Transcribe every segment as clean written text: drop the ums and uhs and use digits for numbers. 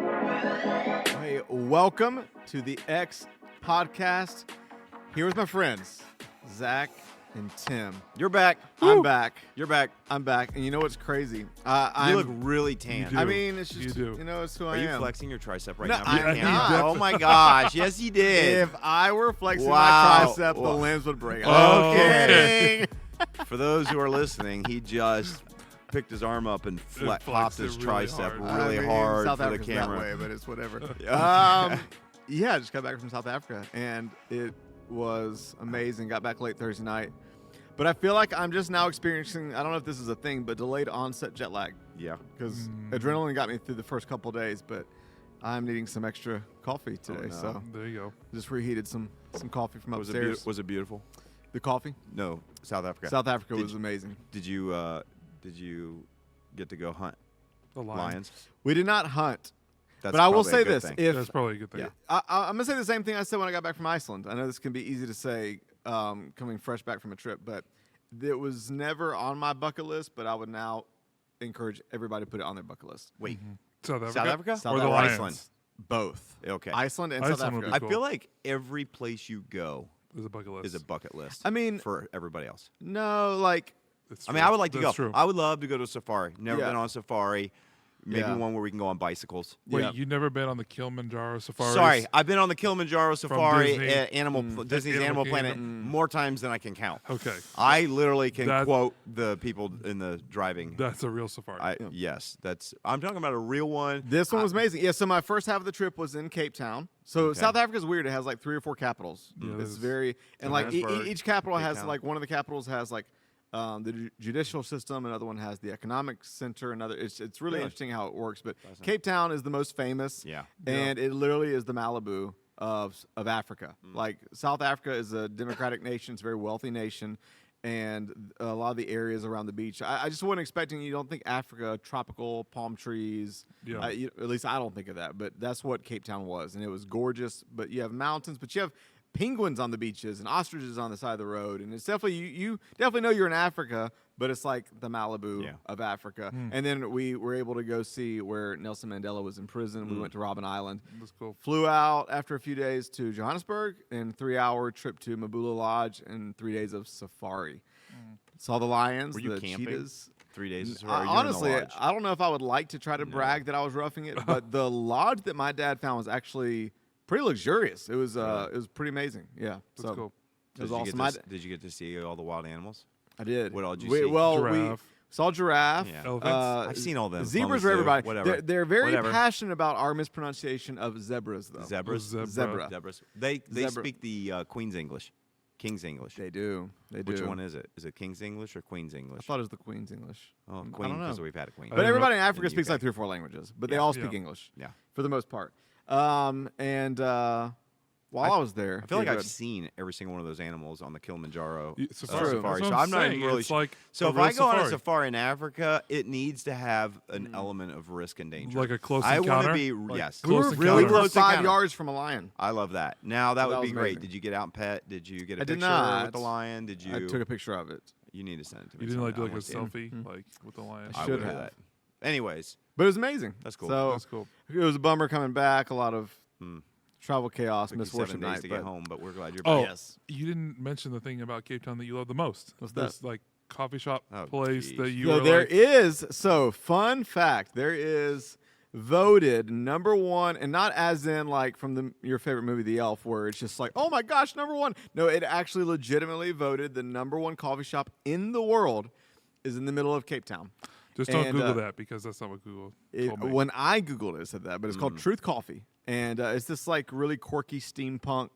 Hey, welcome to the X podcast. Here with my friends, Zach and Tim. You're back. I'm back. You're back. I'm back. And you know what's crazy? You look really tan. I mean, it's just, You do. know, it's who Are I you am. flexing your tricep right No, now? I for the am camera? not. Oh my gosh. Yes, he did. If I were flexing Wow. my tricep, the Wow. limbs would break. Oh, Okay. For those who are listening, he just picked his arm up and flexed popped it his really tricep hard. really I mean, hard South for the Africa's camera. that way, but it's whatever. Yeah. Yeah, I just got back from South Africa, and it was amazing. Got back late Thursday night. But I feel like I'm just now experiencing, I don't know if this is a thing, but delayed onset jet lag. Yeah. Because adrenaline got me through the first couple days, but I'm needing some extra coffee today. no. So There you go. just reheated some coffee from Was upstairs. it beautiful? The coffee? No, South Africa. South Africa Did was amazing. Did you get to go hunt The lions? We did not hunt. That's But I will probably a say good this. thing. If That's probably a good thing. Yeah. I'm going to say the same thing I said when I got back from Iceland. I know this can be easy to say coming fresh back from a trip, but it was never on my bucket list, but I would now encourage everybody to put it on their bucket list. Wait, South Africa? South Africa South Or the Africa. Lions? Iceland? Both. Okay. Iceland and Iceland South would be Africa. cool. I feel like every place you go There's a bucket list. is a bucket list. I mean, for everybody else. no, like, It's I mean, true. I would like to That's go. True. I would love to go to a safari. Never Yeah. been on a safari. Maybe Yeah. one where we can go on bicycles. Wait, yeah. you've never been on the Kilimanjaro safari? Sorry, I've been on the Kilimanjaro safari Disney. at Disney's Animal Animal Planet Kingdom. more times than I can count. Okay. I literally can That- quote the people in the driving. That's a real safari. Yes, I'm talking about a real one. this one was amazing. Yeah, so my first half of the trip was in Cape Town. So Okay. South Africa's weird. It has like 3 or 4 capitals. Yeah, It's there's very, and like Johannesburg, each capital Cape has Town. like, one of the capitals has like the judicial system, another one has the economic center, another. It's really Really? interesting how it works. But Fascinating. Cape Town is the most famous. Yeah. And it literally is the Malibu of Africa. Mm. Like South Africa is a democratic nation. It's a very wealthy nation. And a lot of the areas around the beach, I just wasn't expecting. You don't think Africa, tropical palm trees. Yeah. At least I don't think of that. But that's what Cape Town was, and it was gorgeous. But you have mountains, but you have penguins on the beaches and ostriches on the side of the road, and it's definitely you definitely know you're in Africa. But it's like the Malibu Yeah. of Africa. And then we were able to go see where Nelson Mandela was in prison. We went to Robben Island. That's cool. Flew out after a few days to Johannesburg, and 3-hour trip to Mabula Lodge, and 3 days of safari. Saw the lions, Were you the camping? cheetahs. 3 days. of safari. You're in a Honestly, lodge. I don't know if I would like to try to brag that I was roughing it, but the lodge that my dad found was actually pretty luxurious. It was pretty amazing. Yeah, That's cool. It was Did you awesome. get to- Did you get to see all the wild animals? I did. What all did you we, see? Well, Giraffe. we saw giraffe. Yeah. Elephants? I've seen all them. Zebras on are the zoo. everybody. Whatever. They're very Whatever. passionate about our mispronunciation of zebras, though. Zebras. Zebra. Zebras. They Zebra. speak the Queen's English, King's English. They do. They do. Which one is it? Is it King's English or Queen's I English? thought it was the Queen's English. Oh, I Queen, don't know. because we've had a Queen. I But didn't everybody in know- Africa in the speaks UK. like 3 or 4 languages, but they Yeah. all speak Yeah. English Yeah. for the most part. While I was there, I feel like yeah, I've good. seen every single one of those animals on the Kilimanjaro Safari. safari. That's So what I'm not saying. even really It's sure. like So a if real I go on a safari. safari in Africa, it needs to have an element of risk and danger. Like a close I want encounter? to be Like yes. We were close really encounter. close, Close 5 encounter. yards from a lion. I love that. Now that So would that be was great. amazing. Did you get out and pet? Did you get a I did picture not. with the lion? Did you? I took a picture of it, You need to send it to me. You didn't like do sometime. like a I wanna see it. selfie like with the lion? I I should would do have. that. Anyways, but it was amazing. That's cool. So That's cool. it was a bummer coming back. A lot of Hmm. travel chaos, took you misfortune 7 days night. to But get home, but we're glad you're Oh, back. yes. you didn't mention the thing about Cape Town that you love the most. What's This like coffee shop Oh, place geez. that you So were there like, is. So fun fact: there is voted number one, and not as in like from your favorite movie, The Elf, where it's just like, oh my gosh, number one. No, it actually legitimately voted the number one coffee shop in the world is in the middle of Cape Town. just don't and, Google that because that's not what Google told me. When I Googled it, it said that, but it's called Truth Coffee. And it's this like really quirky steampunk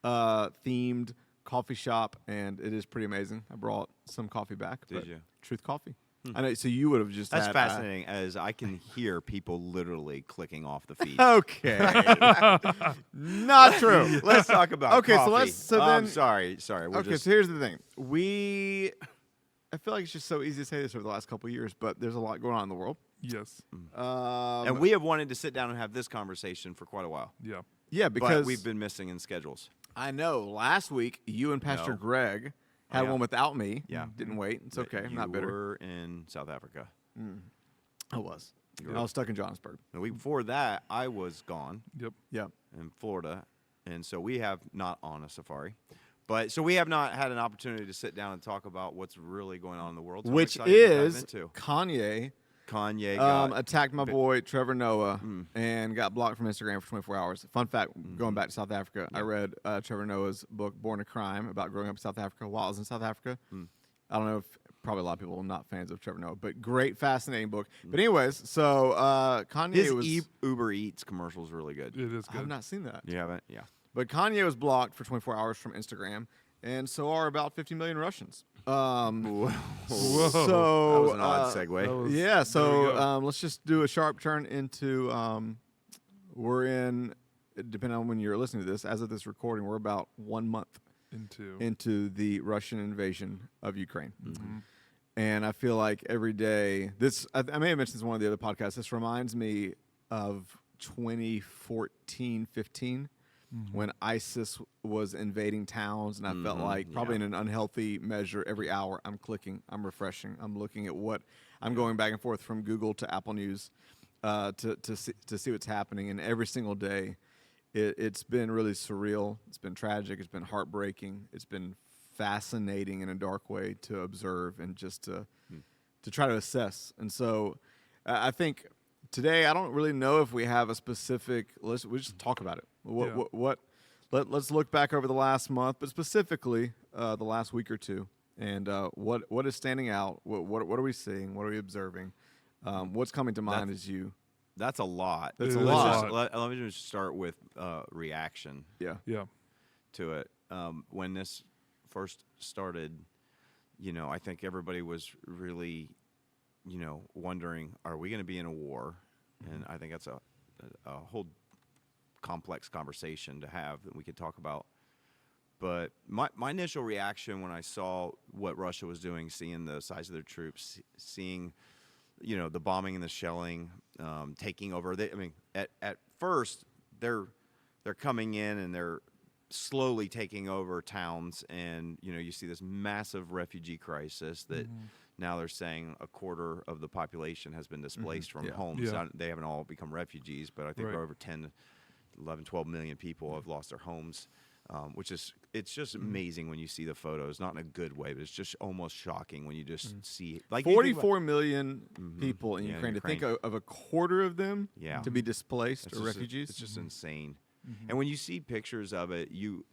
themed coffee shop, and it is pretty amazing. I brought some coffee back. Did but you? Truth Coffee. I know. So you would have just That's had, fascinating, as I can hear people literally clicking off the feed. Okay. Not true. Let's talk about Okay, so coffee. let's- so I'm then- sorry. We're Okay, just, so here's the thing. I feel like it's just so easy to say this over the last couple of years, but there's a lot going on in the world. yes. and we have wanted to sit down and have this conversation for quite a while. Yeah. Yeah, But because we've been missing in schedules. I know last week you and Pastor No. Greg Had Yeah. one without me. Yeah. Didn't wait. It's okay. I'm not You bitter. were in South Africa. I was. You were. I was stuck in Johannesburg. The week before that, I was gone Yep. Yeah. in Florida, and so we have not on a safari. But so we have not had an opportunity to sit down and talk about what's really going on in the world. So I'm Which excited to dive is into. Kanye Kanye got attacked my boy Trevor Noah and got blocked from Instagram for 24 hours. Fun fact, going back to South Africa, I read Trevor Noah's book, Born a Crime, about growing up in South Africa while I was in South Africa. I don't know if probably a lot of people are not fans of Trevor Noah, but great, fascinating book. But anyways, so Kanye his was... Uber Eats commercial is really good. It is I have good. not seen that. You haven't? Yeah. But Kanye was blocked for 24 hours from Instagram, and so are about 50 million Russians. Whoa. Whoa. So That was an odd segue. that was- yeah, there we so go. let's just do a sharp turn into we're in, depending on when you're listening to this, as of this recording, we're about 1 month into the Russian invasion of Ukraine. And I feel like every day, I may have mentioned this in one of the other podcasts, this reminds me of 2014, 15, when ISIS was invading towns, and I felt like probably in an unhealthy measure, every hour I'm clicking, I'm refreshing, I'm looking at what, I'm going back and forth from Google to Apple News to see what's happening, and every single day it's been really surreal, it's been tragic, it's been heartbreaking, it's been fascinating in a dark way to observe and just to try to assess. And so I think today I don't really know if we have a specific list. We just talk about it. Let's look back over the last month, but specifically the last week or two, and what is standing out? What are we seeing? What are we observing? What's coming to mind as you? That's a lot. That's It a is lot. Let me just start with reaction Yeah. Yeah. to it. When this first started, I think everybody was really, wondering, are we going to be in a war? And I think that's a whole complex conversation to have that we could talk about. But my initial reaction when I saw what Russia was doing, seeing the size of their troops, seeing, the bombing and the shelling, taking over. At first they're coming in and they're slowly taking over towns, and you see this massive refugee crisis that now they're saying a quarter of the population has been displaced from homes. Yeah. They haven't all become refugees, but I think Right. over 10, 11, 12 million people have lost their homes, which is, it's just amazing when you see the photos, not in a good way, but it's just almost shocking when you just see, like, 44 million people in Yeah, in Ukraine. To think Ukraine. of a quarter of them Yeah. to be displaced It's or just- refugees. It's just insane. And when you see pictures of it, you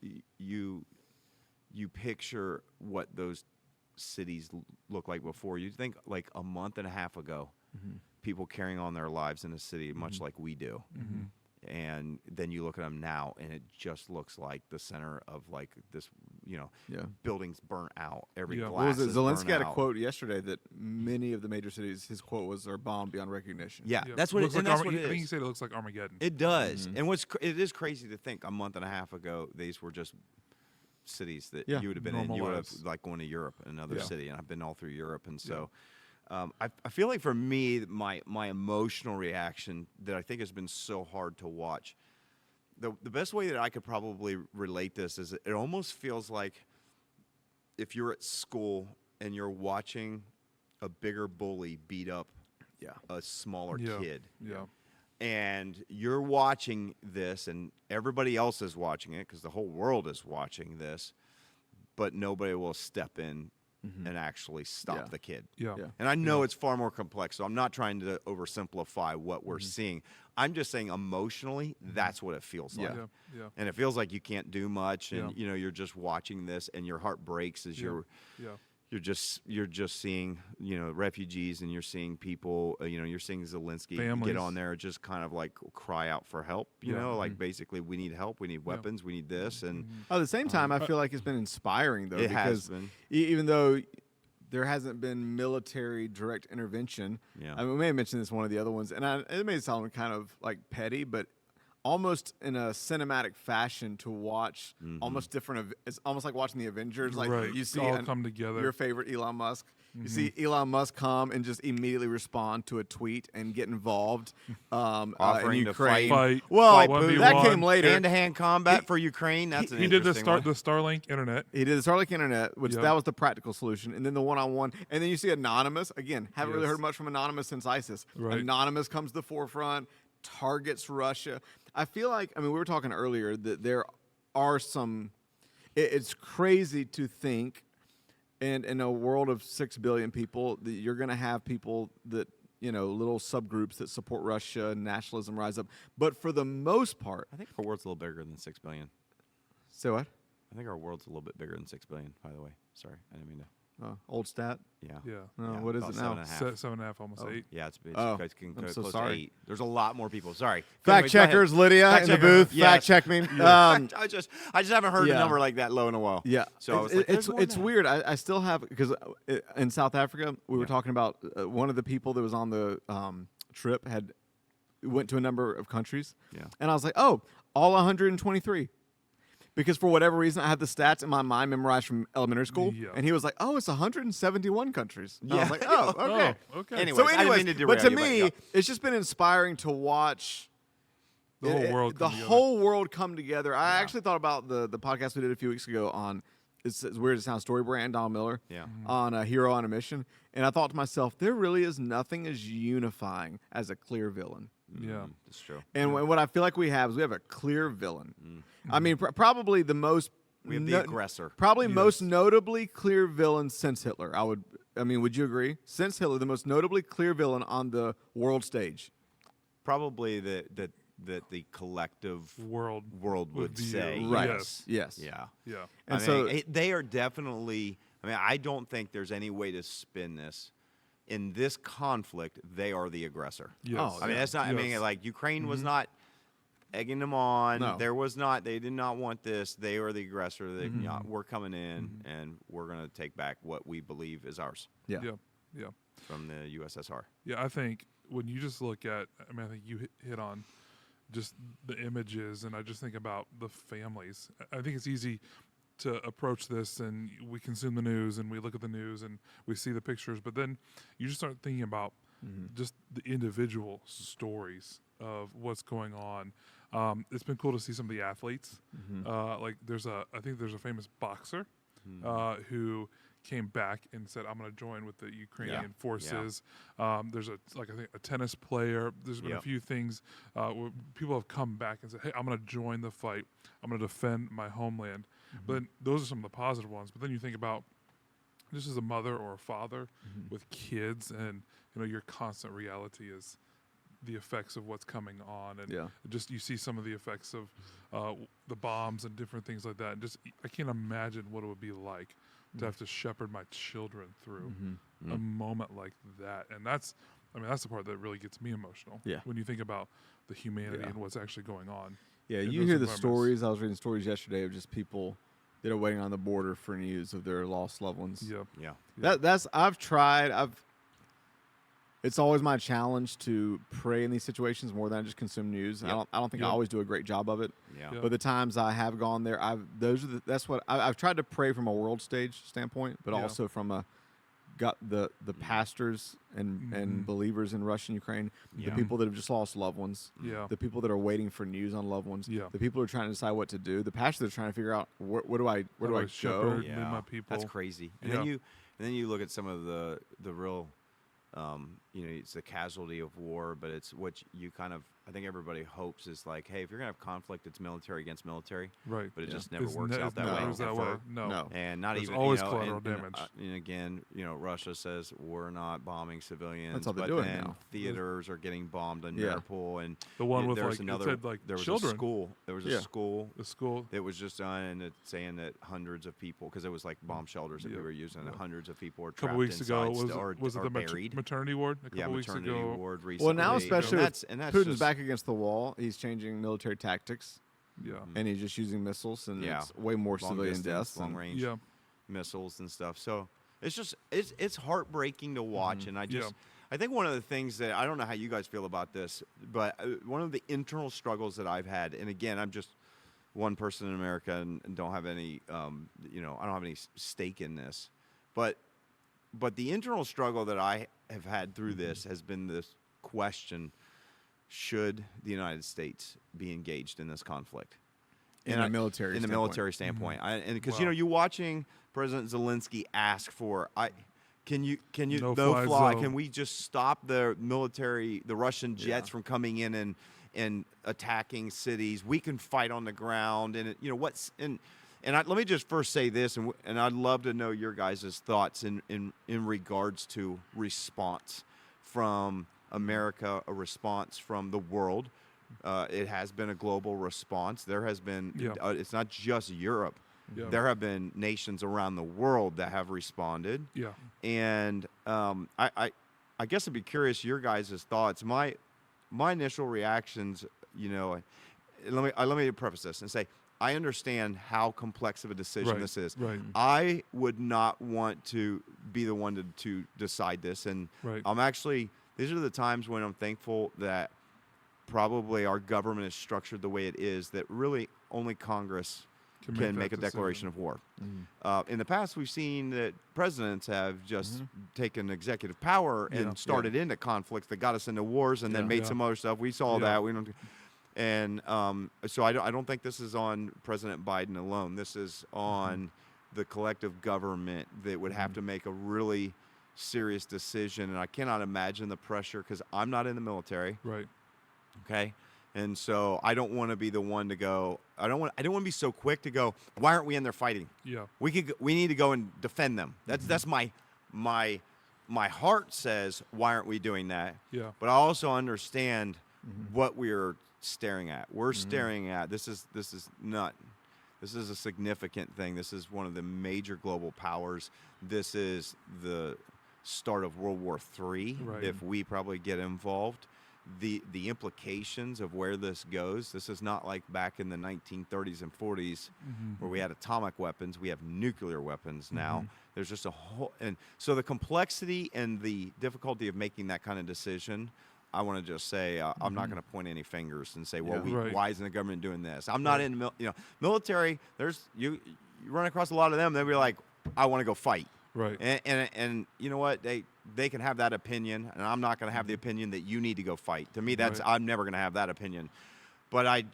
picture what those cities look like before. You think like a month and a half ago, people carrying on their lives in a city, much like we do. And then you look at them now, and it just looks like the center of like this, buildings burnt out. Every Yeah. What was glass it? is Zelensky burnt had a out. quote yesterday that many of the major cities, his quote was, are bombed beyond recognition. Yeah, Yeah. that's what. Looks And like that's what it I think he is. said it looks like Armageddon. It does. And it is crazy to think a month and a half ago these were just cities that Yeah. you would have been in. You would have Normalized. like going to Europe, another Yeah. city, and I've been all through Europe, and so I feel like for me, my emotional reaction that I think has been so hard to watch. The best way that I could probably relate this is it almost feels like if you're at school and you're watching a bigger bully beat up Yeah. a smaller Yeah. kid. Yeah. And you're watching this, and everybody else is watching it because the whole world is watching this, but nobody will step in and actually stop Yeah. the kid. Yeah. Yeah. And I know it's far more complex, so I'm not trying to oversimplify what we're seeing. I'm just saying emotionally, that's what it feels like. Yeah. Yeah. And it feels like you can't do much, and Yeah. you're just watching this, and your heart breaks as Yeah. you're Yeah. just seeing refugees, and you're seeing people, you're seeing Zelensky Families. get on there, just kind of like cry out for help, Yeah. like basically we need help, we need weapons, we need this, and At the same time, I feel like it's been inspiring, though, it because has been. even though there hasn't been military direct intervention, Yeah. I mean, we may have mentioned this in one of the other ones, and it may sound kind of like petty, but almost in a cinematic fashion to watch almost different. It's almost like watching the Avengers. Like Right. you see All come together. your favorite Elon Musk. You see Elon Musk come and just immediately respond to a tweet and get involved in Offering to Ukraine. Fight. Well, Fight that 1v1. came later. Hand-to-hand combat He- for Ukraine. That's He did the interesting one. Starlink internet. He did the Starlink Internet, which Yep. that was the practical solution, and then the one-on-one, and then you see Anonymous again. Haven't really Yes. heard much from Anonymous since ISIS. Right. Anonymous comes to the forefront, targets Russia. I feel like we were talking earlier that there are some. It's crazy to think, and in a world of 6 billion people, that you're going to have people that little subgroups that support Russia and nationalism rise up. But for the most part, I think our world's a little bigger than 6 billion. say what? I think our world's a little bit bigger than 6 billion, by the way. Sorry, I didn't mean to. Old stat. Yeah. Yeah. Oh, Yeah, what is about it now? 7.5. 7.5, almost 8. Yeah, it's Oh, it can I'm go so close sorry. to 8. There's a lot more people. Sorry. Fact Anyways, go ahead. checkers, Lydia Fact in the checker. booth. Yes. Fact check me. I just haven't heard yeah. a number like that low in a while. Yeah, So I was like, it's there's more it's than that. weird. I still have because in South Africa we were Yeah. talking about one of the people that was on the trip went to a number of countries. Yeah. And I was like, oh, all 123. Because for whatever reason, I had the stats in my mind memorized from elementary school, Yeah. and he was like, "Oh, it's 171 countries." And I Yeah. was like, "Oh, okay." Oh, okay. Anyway. So, I didn't anyways, mean to but to derail you, me, but it's just been inspiring to watch The whole world the come together. whole world come together. I actually thought about the podcast we did a few weeks ago on it's weird as it sounds, Story Brand, Donald Miller, Yeah. on a Hero on a Mission, and I thought to myself, there really is nothing as unifying as a clear villain. Yeah. That's true. And what I feel like we have is we have a clear villain. I mean, probably the most. We have the aggressor. Probably Yes. most notably clear villain since Hitler. Would you agree? Since Hitler, the most notably clear villain on the world stage. Probably that the collective World would view. say. Right. Yes. Yes. Yeah. Yeah. And I so mean, they are definitely. I mean, I don't think there's any way to spin this. In this conflict, they are the aggressor. Yes. Oh, I mean, that's not. I mean, Yes. like Ukraine was not egging them on. No. There was not. They did not want this. They are the aggressor. They, we're coming in, and we're going to take back what we believe is ours yeah. Yeah. Yeah. from the USSR. Yeah, I think when you just look at, I think you hit on just the images, and I just think about the families. I think it's easy to approach this, and we consume the news, and we look at the news, and we see the pictures, but then you just start thinking about just the individual stories of what's going on. It's been cool to see some of the athletes. Like I think there's a famous boxer who came back and said, "I'm going to join with the Ukrainian forces." There's I think a tennis player. There's been a Yep. few things where people have come back and said, "Hey, I'm going to join the fight. I'm going to defend my homeland." But then those are some of the positive ones. But then you think about just as a mother or a father with kids, and your constant reality is the effects of what's coming on, and Yeah. just you see some of the effects of the bombs and different things like that. And just I can't imagine what it would be like to have to shepherd my children through a moment like that. And that's the part that really gets me emotional. Yeah. When you think about the humanity Yeah. and what's actually going on. Yeah, in you those hear the environments. stories. I was reading stories yesterday of just people that are waiting on the border for news of their lost loved ones. Yeah. Yeah. I've tried. It's always my challenge to pray in these situations more than I just consume news. Yep. I don't think I Yep. always do a great job of it. Yeah. Yeah. But the times I have gone there, I've tried to pray from a world stage standpoint, but Yeah. also from the pastors and believers in Russia and Ukraine, the Yeah. people that have just lost loved ones, Yeah. the people that are waiting for news on loved ones, Yeah. the people who are trying to decide what to do, the pastors that are trying to figure out where do I How do I go? shepherd my people? That's crazy. And Yeah. then you look at some of the real, it's the casualty of war, but it's what you kind of. I think everybody hopes is like, hey, if you're gonna have conflict, it's military against military, Right. but it Yeah. just never It's works out that never way. goes that way. ever. No. No. And not There's even always you know, collateral and, damage. And again, Russia says we're not bombing civilians. That's all they're but doing then now. theaters are getting bombed in Yeah. Mariupol, and The one y- with there was like another. it said like there was children. a school. There was Yeah. a school The school. that was just done, and it's saying that hundreds of people, because it was like bomb shelters that Yeah. we were using, and hundreds of people were A couple trapped weeks ago, inside was it or the buried. maternity ward? A couple Yeah, weeks maternity ago. ward recently. Well, now especially with and that's Putin's just, back against the wall. He's changing military tactics, Yeah. and he's just using missiles, and Yeah. it's way more long civilian distance, deaths. long and- range Yeah. missiles and stuff. So it's just it's heartbreaking to watch, and I I think one of the things that I don't know how you guys feel about this, but one of the internal struggles that I've had, and again, I'm just one person in America and don't have any, I don't have any stake in this, but the internal struggle that I have had through this has been this question: should the United States be engaged in this conflict? In a military standpoint, and because Wow. you're watching President Zelensky ask for, can you No-fly fly? zone. Can we just stop the Russian jets from coming in and attacking cities? We can fight on the ground, and let me just first say this, and I'd love to know your guys' thoughts in regards to response from America, a response from the world. It has been a global response. There has been, it's not just Europe. Yeah. There have been nations around the world that have responded. Yeah. And I guess I'd be curious your guys' thoughts. My initial reactions, let me preface this and say, I understand how complex of a decision this is. Right. I would not want to be the one to decide this. And Right. these are the times when I'm thankful that probably our government is structured the way it is, that really only Congress can make a declaration of war. In the past, we've seen that presidents have just taken executive power and started into conflicts that got us into wars and then made some other stuff. We saw that. We don't. And so I don't think this is on President Biden alone. This is on the collective government that would have to make a really serious decision. And I cannot imagine the pressure because I'm not in the military. Right. Okay. And so I don't want to be the one to go. I don't want to be so quick to go, why aren't we in there fighting? Yeah. We need to go and defend them. That's my heart says, why aren't we doing that? Yeah. But I also understand what we're staring at. We're staring at this is a significant thing. This is one of the major global powers. This is the start of World War III Right. if we probably get involved. The implications of where this goes. This is not like back in the 1930s and 40s where we had atomic weapons. We have nuclear weapons now. There's just a whole, and so the complexity and the difficulty of making that kind of decision. I want to just say I'm not going to point any fingers and say, well, why isn't the government doing this? I'm not in military. There's you run across a lot of them. They'll be like, I want to go fight. Right. And you know what? They can have that opinion, and I'm not going to have the opinion that you need to go fight. To me, I'm never going to have that opinion. But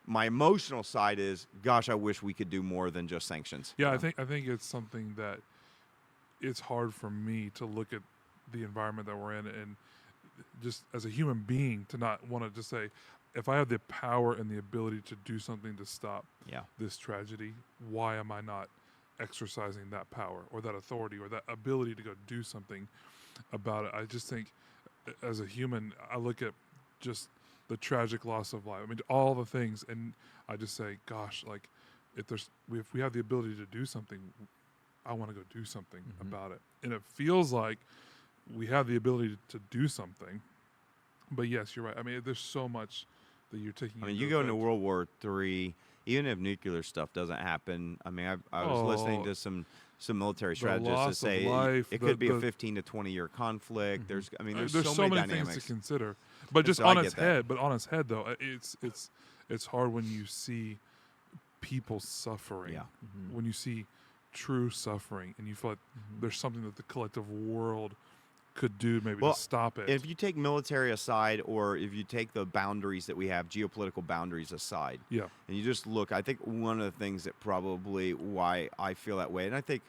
my emotional side is, gosh, I wish we could do more than just sanctions. Yeah, I think it's something that it's hard for me to look at the environment that we're in and just as a human being to not want to just say, if I have the power and the ability to do something to stop this tragedy, why am I not exercising that power or that authority or that ability to go do something about it? I just think as a human, I look at just the tragic loss of life. I mean, all the things, and I just say, gosh, like if we have the ability to do something, I want to go do something about it. And it feels like we have the ability to do something. But yes, you're right. I mean, there's so much that you're taking. I mean, you go into World War III, even if nuclear stuff doesn't happen. I mean, I was listening to some military strategists to say it could be a 15 to 20 year conflict. There's so many dynamics things to consider. But just so on its head. But on its head, though, it's hard when you see people suffering. Yeah. When you see true suffering, and you feel like there's something that the collective world could do maybe to stop it. If you take military aside, or if you take the boundaries that we have, geopolitical boundaries aside, and you just look, I think one of the things that probably why I feel that way, and I think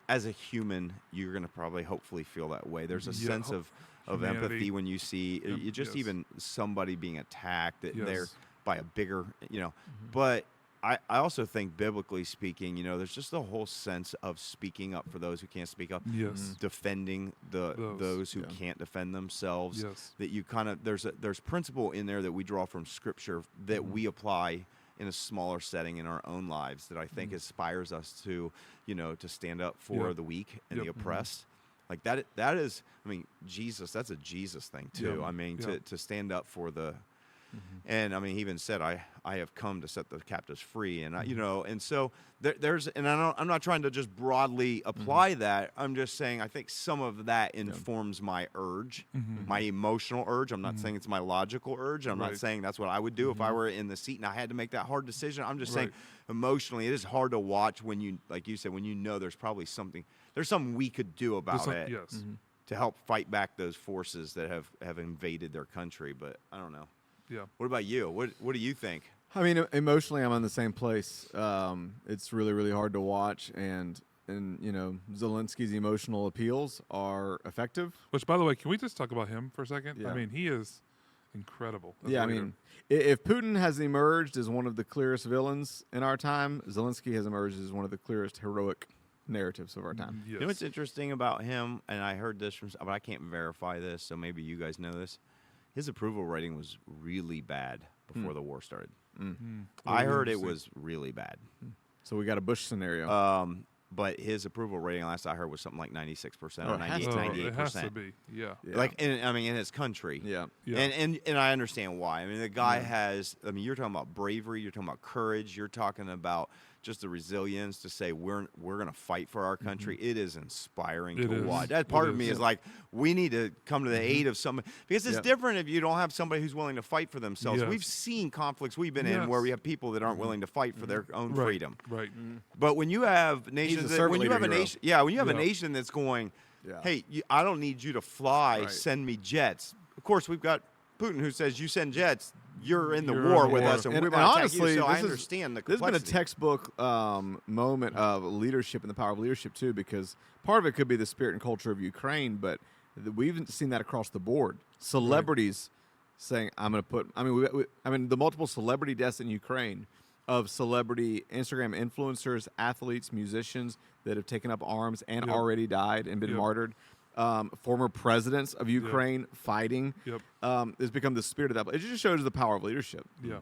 as a human, you're going to probably hopefully feel that way. There's a sense of empathy when you see even somebody being attacked they're by a bigger, but I also think biblically speaking, there's just a whole sense of speaking up for those who can't speak up, defending those who can't defend themselves. That you kind of there's principle in there that we draw from Scripture that we apply in a smaller setting in our own lives that I think inspires us to to stand up for the weak and the oppressed. Like that is, I mean, Jesus. That's a Jesus thing too. I mean, to stand up for the. And I mean, he even said, I have come to set the captives free. And, you know, and so there's, and I'm not trying to just broadly apply that. I'm just saying I think some of that informs my urge, my emotional urge. I'm not saying it's my logical urge. I'm not saying that's what I would do if I were in the seat and I had to make that hard decision. I'm just saying emotionally, it is hard to watch when you, like you said, when you know there's probably something we could do about it. Yes. To help fight back those forces that have invaded their country. But I don't know. Yeah. What about you? What do you think? I mean, emotionally, I'm in the same place. It's really, really hard to watch, and you know, Zelensky's emotional appeals are effective. Which, by the way, can we just talk about him for a second? Yeah. I mean, he is incredible. as a Yeah, I leader. mean, if Putin has emerged as one of the clearest villains in our time, Zelensky has emerged as one of the clearest heroic narratives of our time. Yes. You know what's interesting about him, and I heard this from, but I can't verify this, so maybe you guys know this. His approval rating was really bad before the war started. I heard it was really bad. So we got a Bush scenario. But his approval rating, last I heard, was something like 96% Oh, or it has to 98%. be. It has to be. Yeah. Yeah. Like, I mean, in his country. Yeah. Yeah. And I understand why. I mean, the guy has, I mean, you're talking about bravery, you're talking about courage, you're talking about just the resilience to say we're going to fight for our country. It is inspiring It to is. watch. That It part of is. me is like, we need to come to the aid of someone, because it's Yep. different if you don't have somebody who's willing to fight for themselves. Yes. We've seen conflicts we've been in Yes. where we have people that aren't willing to fight for their own Right. freedom. Right. But when you have nations, servant when you leader have a hero. nation, when you have a Yeah. nation that's going, Yeah. hey, I don't need you to fly, Right. send me jets. Of course, we've got Putin who says, you send jets, you're in the You're in war the with war. us, and, And we're going to attack honestly, you. So I this is- understand the There's been a complexity. textbook moment of leadership and the power of leadership too, because part of it could be the spirit and culture of Ukraine, but we've seen that across the board. Celebrities saying, "I'm going to put." I mean, the multiple celebrity deaths in Ukraine of celebrity Instagram influencers, athletes, musicians that have taken up arms and Yep. already died and been Yep. martyred. Former presidents of Ukraine fighting. Yep. Has become the spirit of that. It just shows the power of leadership. Yeah.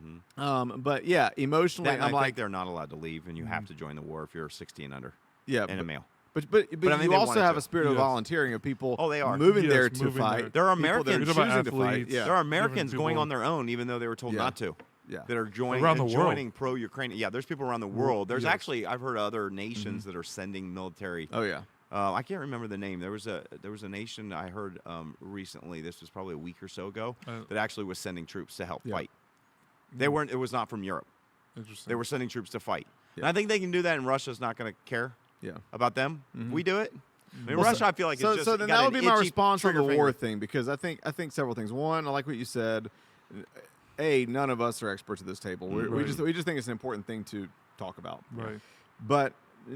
But yeah, emotionally, That, I'm I like, think they're not allowed to leave, and you have to join the war if you're 60 and under yeah, and a male. But I mean, you they also wanted have to. a spirit of Yes. volunteering of people Oh, they are. moving Yes, there to moving fight. there. There are People that Americans. are You're talking about choosing to fight. athletes. Yeah. There are Americans people- going on their own, even though they were told Yeah. not to. Yeah. That are joining Around the and world. joining pro-Ukraine. Yeah, there's people around the world. There's Yes. actually, I've heard other nations that are sending military. Oh yeah. I can't remember the name. There was a nation I heard recently. This was probably a week or so ago that actually was sending troops to help Yeah. fight. They weren't. It was not from Europe. Interesting. They were sending troops to fight. Yeah. And I think they can do that, and Russia's not going to care Yeah. about them. We do it. I mean, Well, Russia, I feel like So, it's just so then got that would an be my itchy response on the trigger war finger. thing, because I think several things. One, I like what you said. None of us are experts at this table. We Right. just think it's an important thing to talk about. Right. But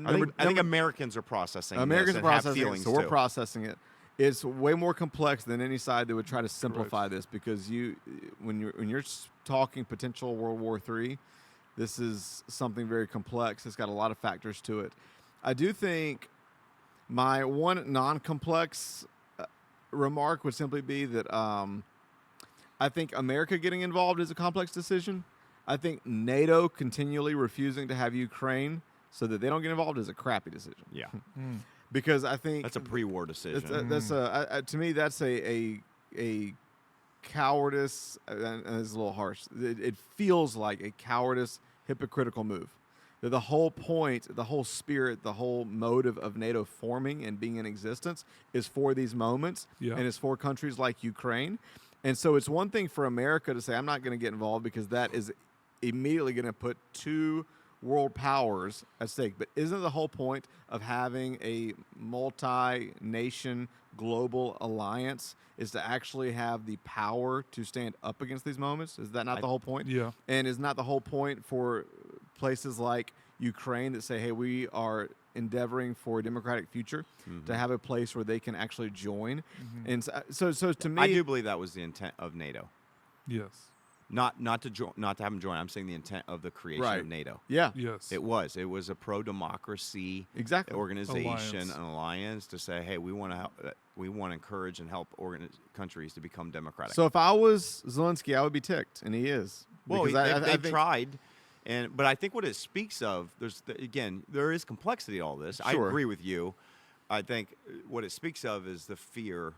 I think Americans are processing. Americans this are and have processing it, feelings so we're too. processing it. It's way more complex than any side that would try to simplify this, because when you're talking potential World War III, this is something very complex. It's got a lot of factors to it. I do think my one non-complex remark would simply be that I think America getting involved is a complex decision. I think NATO continually refusing to have Ukraine so that they don't get involved is a crappy decision. Yeah, Because I think that's a pre-war decision. that's to me that's a cowardice, and it's a little harsh. It feels like a cowardice, hypocritical move. That the whole point, the whole spirit, the whole motive of NATO forming and being in existence is for these moments, Yeah. and it's for countries like Ukraine. And so it's one thing for America to say, I'm not going to get involved, because that is immediately going to put two world powers at stake. But isn't the whole point of having a multi-nation global alliance is to actually have the power to stand up against these moments? Is that not the whole point? Yeah. And is not the whole point for places like Ukraine that say, hey, we are endeavoring for a democratic future, to have a place where they can actually join? And so to me, I do believe that was the intent of NATO. Yes. Not to have them join. I'm saying the intent of the creation Right. of NATO. yeah, Yes. It was a pro-democracy exactly. organization, Alliance. an alliance to say, hey, we want to encourage and help countries to become democratic. So if I was Zelensky, I would be ticked, and he is. well, Because I they think- tried, but I think what it speaks of, there is complexity to all this. I Sure. agree with you. I think what it speaks of is the fear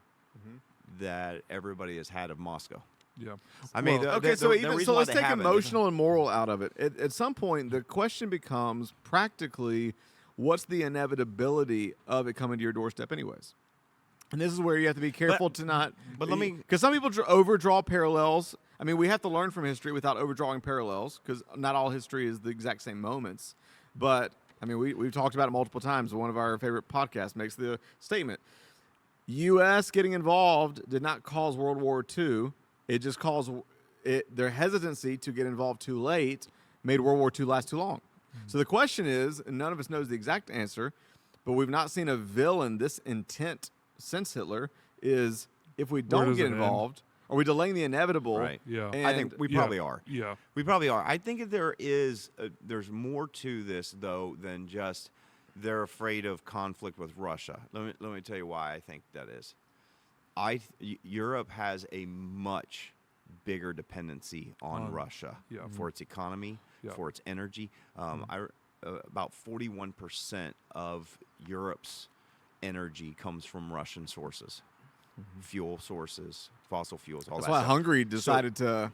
that everybody has had of Moscow. Yeah. I mean, Well, Okay, so the reason why let's they take have it is- emotional and moral out of it. At some point, the question becomes practically, what's the inevitability of it coming to your doorstep, anyways? And this is where you have to be careful to not. but let me- because some people overdraw parallels. I mean, we have to learn from history without overdrawing parallels, because not all history is the exact same moments. But I mean, we've talked about it multiple times. One of our favorite podcasts makes the statement: U.S. getting involved did not cause World War II. It just caused their hesitancy to get involved too late made World War II last too long. So the question is, and none of us knows the exact answer, but we've not seen a villain this intent since Hitler, is if we don't does get it end? involved, are we delaying the inevitable? Right. Yeah. I think we Yeah. probably are. Yeah. We probably are. I think that there's more to this though than just they're afraid of conflict with Russia. Let me tell you why I think that is. Europe has a much bigger dependency on Russia Yeah. for its economy, Yeah. for its energy. About 41% of Europe's energy comes from Russian sources, fuel sources, fossil fuels, all That's that why stuff. Hungary decided to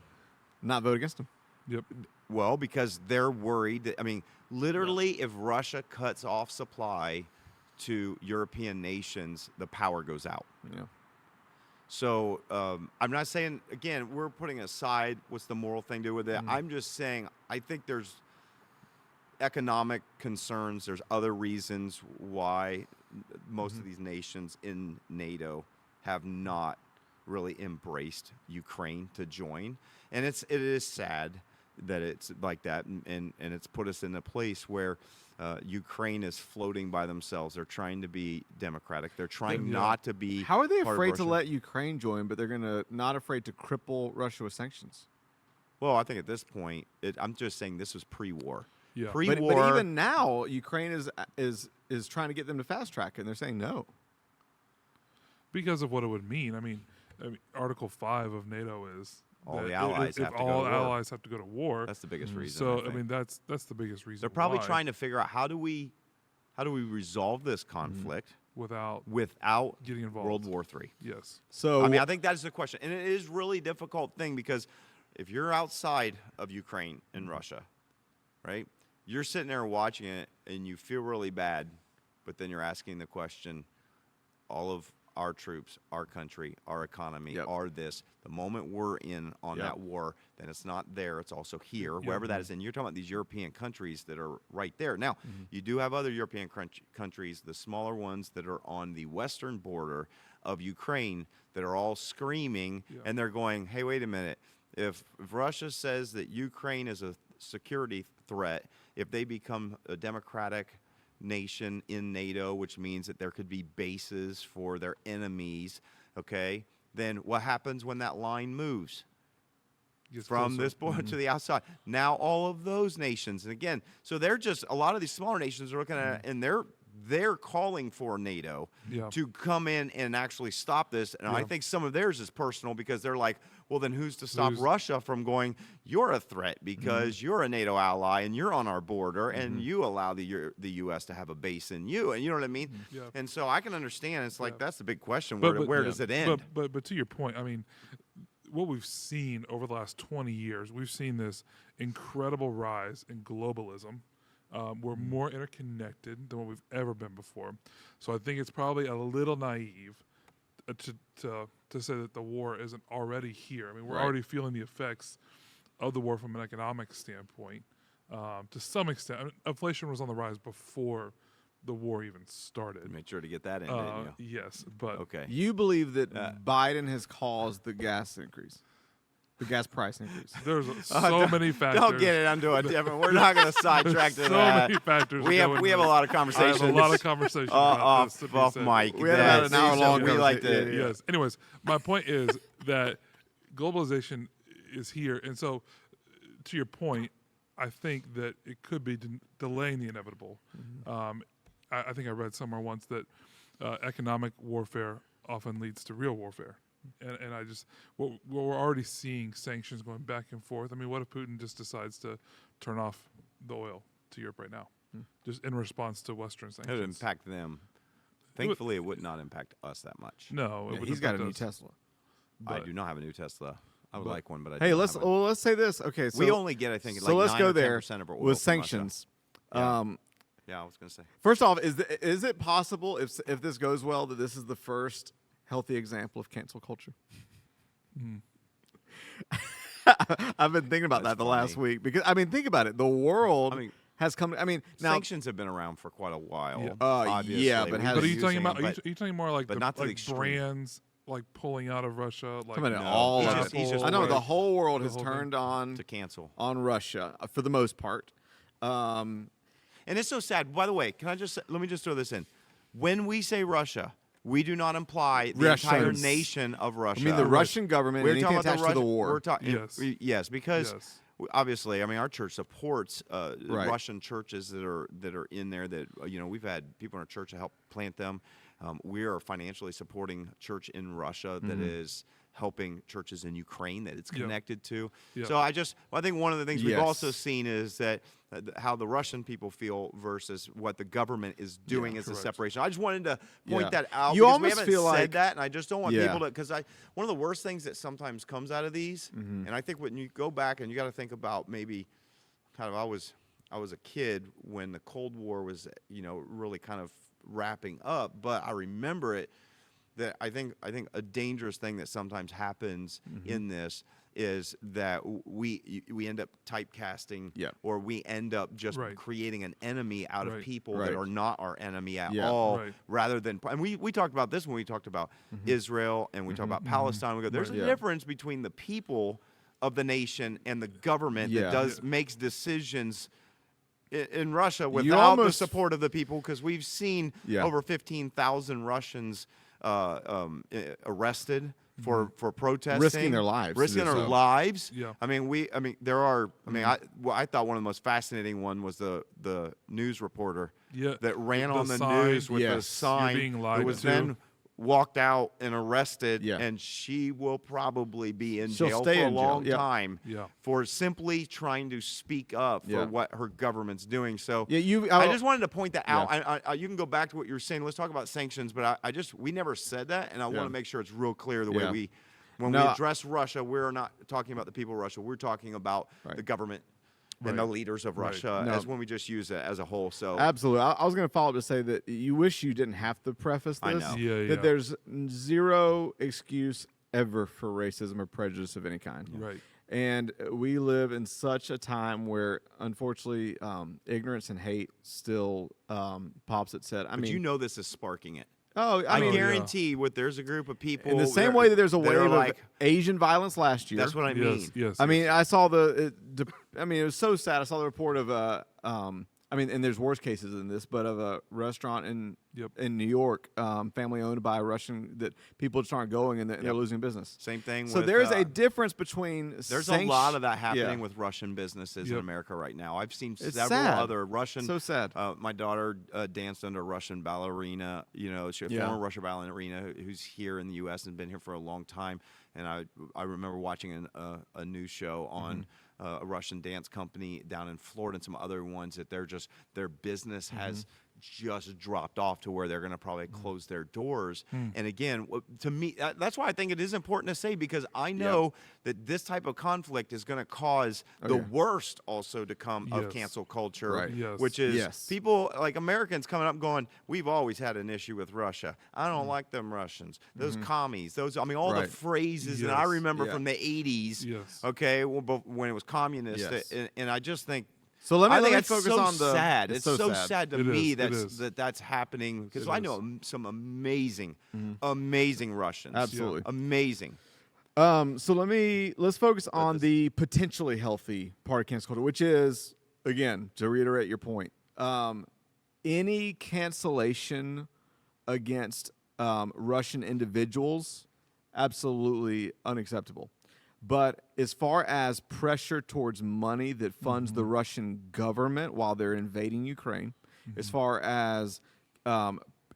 not vote against him. Yep. Well, because they're worried that, I mean, literally, if Russia cuts off supply to European nations, the power goes out. Yeah. So I'm not saying, again, we're putting aside what's the moral thing to do with it. I'm just saying I think there's economic concerns. There's other reasons why most of these nations in NATO have not really embraced Ukraine to join. And it is sad that it's like that, and it's put us in a place where Ukraine is floating by themselves. They're trying to be democratic. They're trying not to be. How are they part of afraid to Russia. let Ukraine join, but they're not afraid to cripple Russia with sanctions? Well, I think at this point, I'm just saying this was pre-war. Yeah. Pre-war. But even now, Ukraine is trying to get them to fast track it, and they're saying no. Because of what it would mean. I mean, Article 5 of NATO is All that the allies if have to go all to war. allies have to go to war. That's the biggest reason. So I think. mean, that's the biggest reason. They're probably why, trying to figure out how do we resolve this conflict without without getting involved. World War III. Yes. So I mean, I think that is the question, and it is really difficult thing because if you're outside of Ukraine and Russia, right, you're sitting there watching it and you feel really bad, but then you're asking the question, all of our troops, our country, our economy, Yep. are this. The moment we're in on Yep. that war, then it's not there, it's also here, wherever that is. And you're talking about these European countries that are right there. Now, you do have other European countries, the smaller ones that are on the western border of Ukraine that are all screaming, and they're going, hey, wait a minute. If Russia says that Ukraine is a security threat, if they become a democratic nation in NATO, which means that there could be bases for their enemies, okay, then what happens when that line moves Gets from closer. this border to the outside? Now all of those nations, and again, so they're just, a lot of these smaller nations are looking at it, and they're calling for NATO Yeah. to come in and actually stop this. And I Yeah. think some of theirs is personal because they're like, well, then who's to stop Who's- Russia from going, you're a threat because you're a NATO ally and you're on our border and you allow the U.S. to have a base in you. And you know what I mean? Yeah. And so I can understand. It's like, that's the big question. But- Where but- does it end? But to your point, I mean, what we've seen over the last 20 years, we've seen this incredible rise in globalism. We're more interconnected than what we've ever been before. So I think it's probably a little naive to say that the war isn't already here. I mean, we're Right. already feeling the effects of the war from an economic standpoint. To some extent, I mean, inflation was on the rise before the war even started. Made sure to get that in, didn't you? Yes, but Okay. you believe that Biden has caused the gas increase, the gas price increase? there's so many factors. Don't get it onto a different. We're not going to sidetrack to so that. many factors. We have go a into lot of this. I conversations. have a lot of conversation about this. to be off said. mic. We had about an hour long We like conversation. to. Yeah. Yes. Anyways, my point is that globalization is here, and so to your point, I think that it could be delaying the inevitable. I think I read somewhere once that economic warfare often leads to real warfare. And I just, we're already seeing sanctions going back and forth. I mean, what if Putin just decides to turn off the oil to Europe right now, just in response to Western It sanctions? would impact them. Thankfully, it would not impact us that much. No, it Yeah, would he's got a new impact us. Tesla. I But- do not have a new Tesla. I would But- like one, but I Hey, don't let's have one. well, let's say this. Okay, so we only get, I think, so like let's 9 go or there 10% of our oil with from Russia. sanctions. Yeah. Yeah, I was going to say. First off, is it possible if this goes well that this is the first healthy example of cancel culture? I've been thinking about That's that the last funny. week because I mean, think about it. The world I mean, has come. I mean, now Sanctions have been around for quite a while. Yeah. Obviously. Yeah, but We've has- But are been you talking using about? them, Are you talking more like but the, not to the like extreme. brands like pulling out of Russia? Like coming No, all he's of just- it. he's just I know worried. the whole world The has whole thing. turned on to cancel. Russia for the most part. And it's so sad. By the way, let me just throw this in. When we say Russia, we do not imply the entire Russians. nation of Russia. I mean, the Russian government, We're anything talking about attached to the war. We're talking, Yes. yes, because Yes. obviously, I mean, our church supports Right. Russian churches that are in there. That we've had people in our church to help plant them. We are financially supporting church in Russia that is helping churches in Ukraine that it's Yeah. connected to. Yeah. So I think one of the things we've Yes. also seen is that how the Russian people feel versus what the government is doing is the correct. separation. I just wanted to point Yeah. that out. You because almost we haven't feel said like- that, and I just don't want Yeah. people to, because one of the worst things that sometimes comes out of these, and I think when you go back and you got to think about maybe kind of I was a kid when the Cold War was really kind of wrapping up, but I remember it that I think a dangerous thing that sometimes happens in this is that we end up typecasting Yeah. or we end up just Right. creating an enemy out of Right. people Right. that are not our enemy at Yeah. all, Right. rather than, and we talked about this when we talked about Israel and we talked about Palestine. We go, there's Right. a Yeah. difference between the people of the nation and the government Yeah. that makes decisions in Russia You without the almost- support of the people, because we've seen Yeah. over 15,000 Russians arrested for protesting, Risking their lives to risking do their so. lives. Yeah. I mean, there are. I mean, I thought one of the most fascinating one was the news reporter Yeah. that ran The on the sign. news with the Yes. sign. You're being who lied was to. then walked out and arrested, Yeah. and she will probably be in She'll jail stay for a in jail, long yeah. time Yeah. for simply trying to speak up for Yeah. what her government's doing. So Yeah, I just wanted to point that out. Yeah. You can go back to what you were saying. Let's talk about sanctions, but we never said that, and I Yeah. want to make sure it's real clear the Yeah. way when we No. address Russia, we're not talking about the people of Russia. We're talking about Right. the government Right. and the leaders of Right. Russia No. as when we just use it as a whole. So Absolutely. I was going to follow up to say that you wish you didn't have to preface I this. know. Yeah, yeah. That there's zero excuse ever for racism or prejudice of any kind. Right. And we live in such a time where, unfortunately, ignorance and hate still pops its head. I but mean, this is sparking it. oh, I mean, yeah. guarantee there's a group of people in the same way that there's a that wave are of like, Asian violence last year. that's what I mean. Yes. Yes. I yes. mean, I saw it was so sad. I saw the report of I mean, and there's worse cases than this, but of a restaurant in Yep. New York, family owned by a Russian, that people just aren't going and they're Yep. losing business. Same thing. So with, there's a difference between there's a lot of that happening yeah. with Russian businesses in Yep. America right now. I've seen It's several sad. other Russian. So sad. My daughter danced under a Russian ballerina. She's a Yeah. former Russian ballerina who's here in the U.S. and been here for a long time. And I remember watching a news show on a Russian dance company down in Florida and some other ones that their business has just dropped off to where they're going to probably close their doors. And again, to me, that's why I think it is important to say, because I know that this type of conflict is going to cause the yeah. worst also to come of Yes. cancel culture, Right. Yes. which is Yes. people like Americans coming up and going, we've always had an issue with Russia. I don't like them Russians. Those commies, all Right. the phrases that I Yes. remember Yeah. from the 80s, Yes. okay, when it was communist. Yes. And I just think, So let I me think let me it's focus so on the sad. It's so sad to It me is, it is. that's happening, because It I is. know some amazing, amazing Russians. Absolutely. Amazing. So let's focus on the potentially healthy part of cancel culture, which is, again, to reiterate your point, any cancellation against Russian individuals, absolutely unacceptable. But as far as pressure towards money that funds the Russian government while they're invading Ukraine, as far as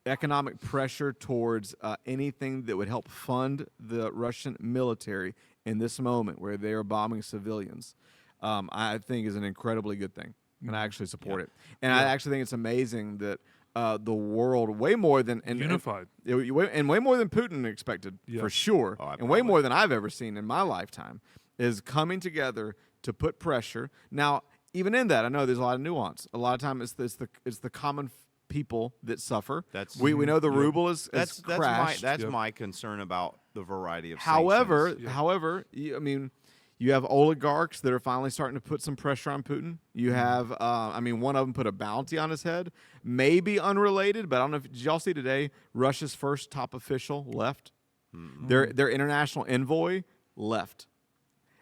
economic pressure towards anything that would help fund the Russian military in this moment where they are bombing civilians, I think is an incredibly good thing. And I actually support it. And I actually think it's amazing that the world way more than Unified. and way more than Putin expected for sure, Oh, and way more than I've ever seen in my lifetime, is coming together to put pressure. Now, even in that, I know there's a lot of nuance. A lot of time it's the common people that suffer. We know the ruble is crashed. That's my concern about the variety of However, sanctions. however, I mean, you have oligarchs that are finally starting to put some pressure on Putin. You have, I mean, one of them put a bounty on his head, maybe unrelated, but I don't know. Did y'all see today? Russia's first top official left. Their international envoy left.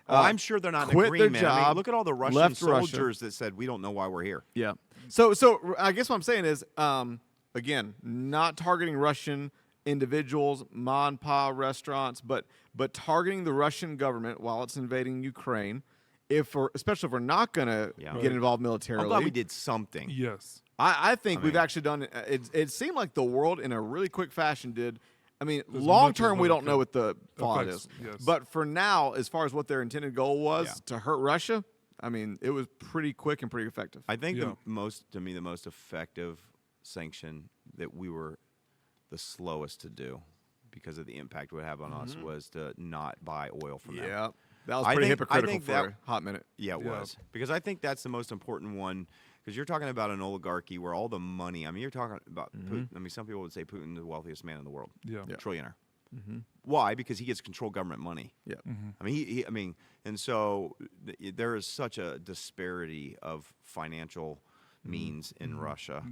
I'm sure they're not in quit their agreement. I mean, job, look at all the Russian left Russia. soldiers that said we don't know why we're here. Yeah. So I guess what I'm saying is, again, not targeting Russian individuals, ma and pa restaurants, but targeting the Russian government while it's invading Ukraine. Especially if we're not going to get involved militarily. I'm glad we did something. Yes. I think we've actually done it. It seemed like the world in a really quick fashion did. I mean, long term, we don't know what the fallout is. Yes. But for now, as far as what their intended goal was to hurt Russia, I mean, it was pretty quick and pretty effective. I think the most effective sanction that we were the slowest to do because of the impact it would have on us was to not buy oil from them. Yeah, that was pretty hypocritical for a hot minute. Yeah, it was. Because I think that's the most important one. Because you're talking about an oligarchy where all the money, I mean, you're talking about Putin. I mean, some people would say Putin is the wealthiest man in the world. Yeah. Trillionaire. Why? Because he gets to control government money. Yeah. I mean, and so there is such a disparity of financial means in Russia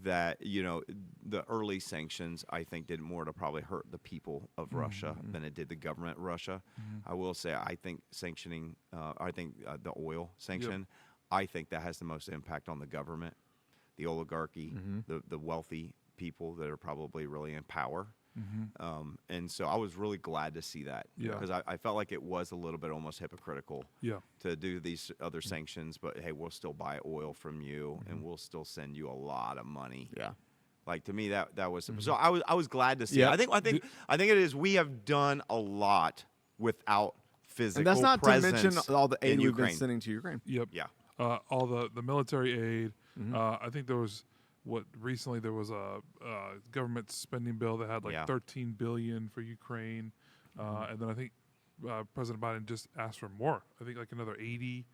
that, the early sanctions, I think, did more to probably hurt the people of Russia than it did the government of Russia. I will say, I think sanctioning, the oil sanction, I think that has the most impact on the government, the oligarchy, the wealthy people that are probably really in power. And so I was really glad to see that because I felt like it was a little bit almost hypocritical to do these other sanctions, but hey, we'll still buy oil from you and we'll still send you a lot of money. Yeah. Like to me that was so I was glad to see it. I think it is we have done a lot without physical And that's not to presence mention all the aid in we've Ukraine. been sending to Ukraine. Yep. Yeah. All the military aid. I think there was recently there was a government spending bill that had like $13 billion for Ukraine, and then I think President Biden just asked for more. I think like another 80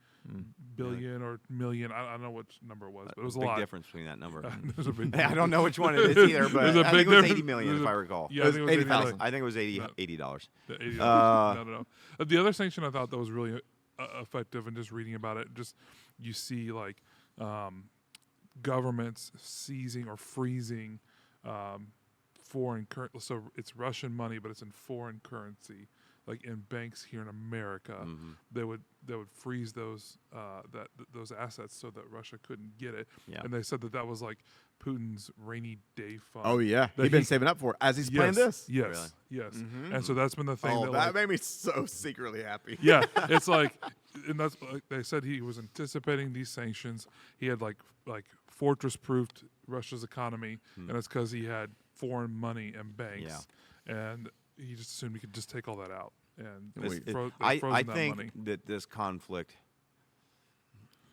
billion or million. I don't know which number it was, but it was a big lot. difference between that number. There's a big I don't know which one it is either, but There's a I big think it was difference. 80 million if I recall. Yeah, I think it was 80,000. I think it was $80. The $80. No. The other sanction I thought that was really effective, and just reading about it, just you see like governments seizing or freezing foreign currency. So it's Russian money, but it's in foreign currency, like in banks here in America. They would freeze those those assets so that Russia couldn't get it. And they said that was like Putin's rainy day fund. Oh yeah, he's been saving up for it as he's playing this. Yes, and so that's been the thing. That made me so secretly happy. Yeah, it's like, and that's like they said he was anticipating these sanctions. He had like fortress-proofed Russia's economy, and it's because he had foreign money and banks, and he just assumed he could just take all that out. And I think that this conflict,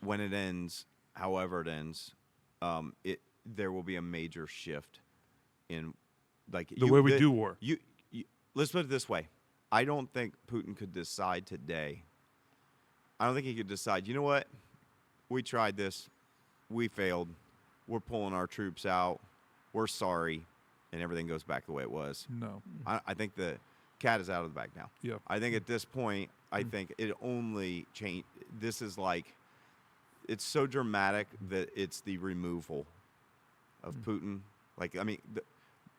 when it ends, however it ends, there will be a major shift in like the way we do war. Let's put it this way: I don't think Putin could decide today. I don't think he could decide. You know what? We tried this. We failed. We're pulling our troops out. We're sorry, and everything goes back the way it was. No, I think the cat is out of the bag now. Yeah. I think at this point, I think it only changed. This is like, it's so dramatic that it's the removal of Putin. Like, I mean,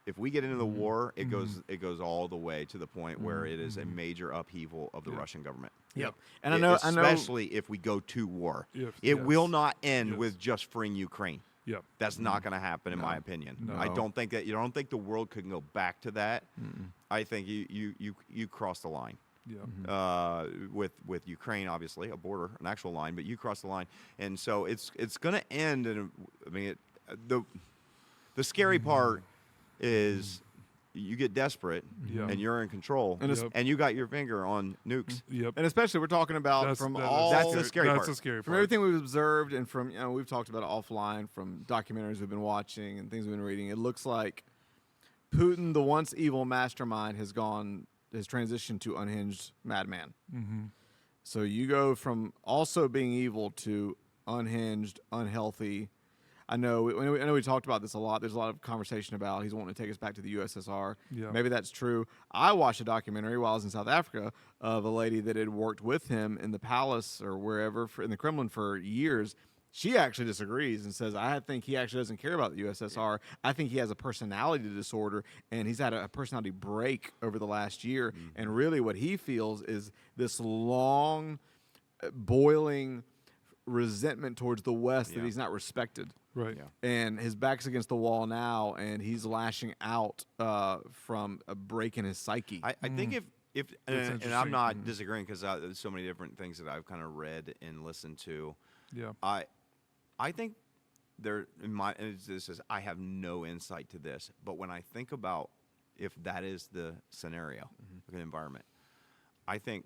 if we get into the war, it goes all the way to the point where it is a major upheaval of the Russian government. Yep. And I know, especially if we go to war, it will not end with just freeing Ukraine. Yep. That's not going to happen, in my opinion. No. I don't think that. You don't think the world could go back to that. I think you cross the line. Yeah. With Ukraine, obviously a border, an actual line, but you cross the line, and so it's going to end. And I mean, the scary part is you get desperate Yeah. and you're in control, And it's- and you got your finger on nukes. Yep. And especially we're talking about That's from that is all That's the scary That's part. the scary from part. everything we've observed and from we've talked about it offline from documentaries we've been watching and things we've been reading. It looks like Putin, the once evil mastermind, has transitioned to unhinged madman. Mm-hmm. So you go from also being evil to unhinged, unhealthy. I know we talked about this a lot. There's a lot of conversation about he's wanting to take us back to the USSR. Yeah. Maybe that's true. I watched a documentary while I was in South Africa of a lady that had worked with him in the palace or wherever in the Kremlin for years. She actually disagrees and says, I think he actually doesn't care about the USSR. I think he has a personality disorder, and he's had a personality break over the last year. And really what he feels is this long, boiling resentment towards the West that Yeah. he's not respected. Right. Yeah. And his back's against the wall now, and he's lashing out from a break in his psyche. I think if That's and I'm interesting. not disagreeing because there's so many different things that I've kind of read and listened to. Yeah. I think there in my and this is I have no insight to this, but when I think about if that is the scenario, the environment, I think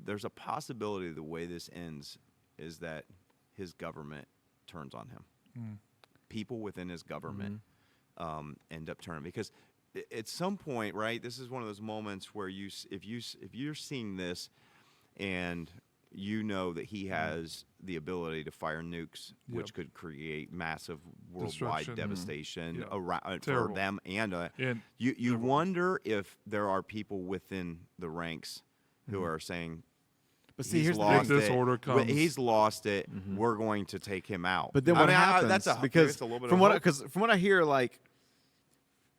there's a possibility the way this ends is that his government turns on him. People within his government end up turning because at some point, right? This is one of those moments where if you're seeing this and you know that he has the ability to fire nukes, which could create massive worldwide Destruction. devastation Yeah. for Terrible. them. And And you wonder if there are people within the ranks who are saying, But see, he's here's the lost thing. If this it. order comes- He's lost it. We're going to take him out. But then I what mean, happens? that's because it's a little bit from of what hope. because from what I hear, like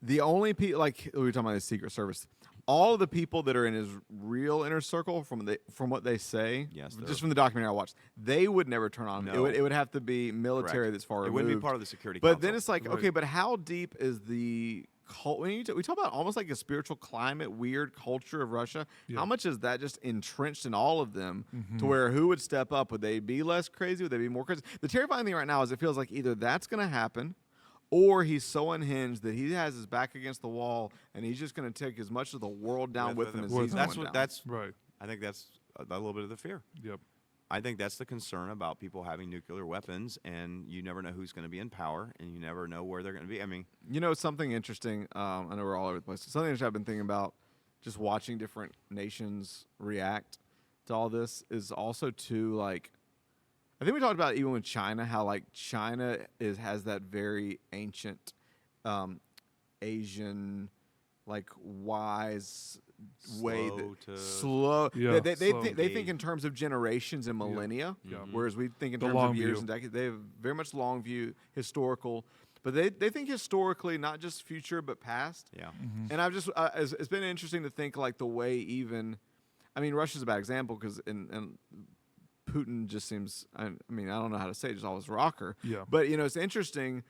the only people like we were talking about the Secret Service, all of the people that are in his real inner circle, from what they say, Yes, they're- just from the documentary I watched, they would never turn on him. No. It would have to be military Correct. that's far It removed. wouldn't be part of the Security But Council. then it's like, Right. okay, but how deep is the cult? When we talk about almost like a spiritual climate, weird culture of Russia, Yeah. how much is that just entrenched in all of them to where who would step up? Would they be less crazy? Would they be more crazy? The terrifying thing right now is it feels like either that's going to happen or he's so unhinged that he has his back against the wall and he's just going to take as much of the world down with him as he's that's going what down. that's. Right. I think that's a little bit of the fear. Yep. I think that's the concern about people having nuclear weapons, and you never know who's going to be in power, and you never know where they're going to be. I mean, You know, something interesting. I know we're all over the place. Something that I've been thinking about, just watching different nations react to all this, is also too like. I think we talked about even with China, how like China has that very ancient, Asian, like wise way Slow to- slow. Yeah, they slow. think in terms of generations and millennia. Yeah. Whereas we think in The terms long of years view. and decades. They have very much long view, historical, but they think historically, not just future but past. yeah. And I've just it's been interesting to think like the way even, I mean, Russia's a bad example because and Putin just seems, I mean, I don't know how to say it, just always rocker. Yeah. But you know, it's interesting.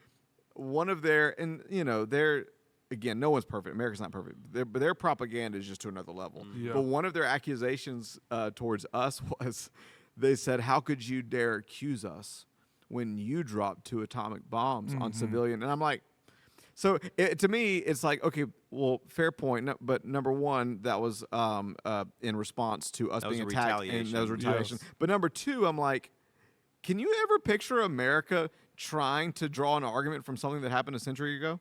One of their they're again, no one's perfect. America's not perfect. But their propaganda is just to another level. Yeah. But one of their accusations towards us was they said, "How could you dare accuse us when you dropped 2 atomic bombs on civilian?" And I'm like, so to me, it's like, okay, well, fair point. No, but number one, that was in response to us That was being a attacked, and that was retaliation. retaliation. Yes. But number two, I'm like, can you ever picture America trying to draw an argument from something that happened a century ago?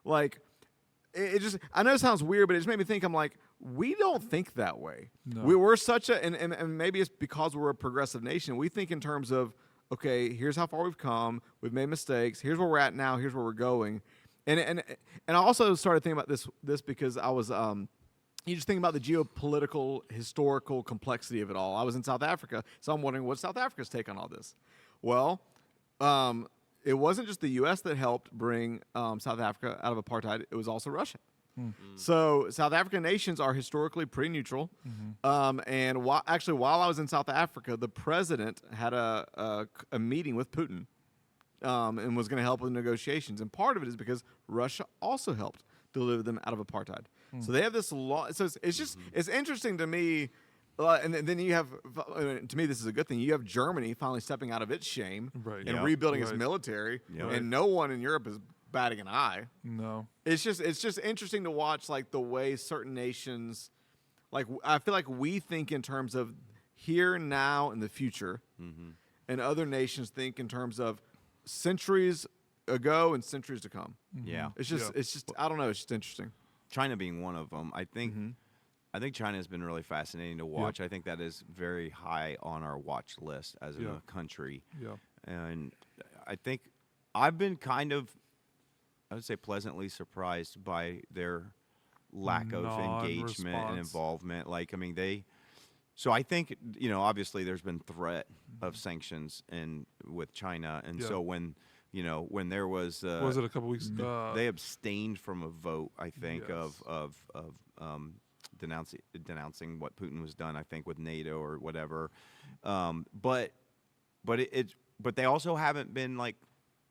Like, it just, I know it sounds weird, but it just made me think, I'm like, we don't think that way. No. We're such a, and maybe it's because we're a progressive nation. We think in terms of, okay, here's how far we've come. We've made mistakes. Here's where we're at now. Here's where we're going. And I also started thinking about this because I was, you just think about the geopolitical, historical complexity of it all. I was in South Africa, so I'm wondering what's South Africa's take on all this? Well, it wasn't just the U.S. that helped bring South Africa out of apartheid. It was also Russia. So South African nations are historically pretty neutral. And while I was in South Africa, the president had a meeting with Putin and was going to help with negotiations. And part of it is because Russia also helped deliver them out of apartheid. So they have this law. So it's just it's interesting to me. And then you have, to me, this is a good thing. You have Germany finally stepping out of its shame Right. and Yeah. rebuilding its Right. military, Yeah. and no one in Europe is batting an eye. No. It's just interesting to watch like the way certain nations, like I feel like we think in terms of here, now, and the future, and other nations think in terms of centuries ago and centuries to come. Yeah. It's just I don't know. It's just interesting. China being one of them. I think China has been really fascinating to watch. I think that is very high on our watch list as a country. Yeah. And I think I've been kind of, I would say, pleasantly surprised by their lack of engagement and Non-response. involvement. Like, I mean, so I think, obviously there's been threat of sanctions with China. And so when there was Was it a couple weeks? they abstained from a vote, I think, Yes. of denouncing what Putin was done, I think, with NATO or whatever. But they also haven't been like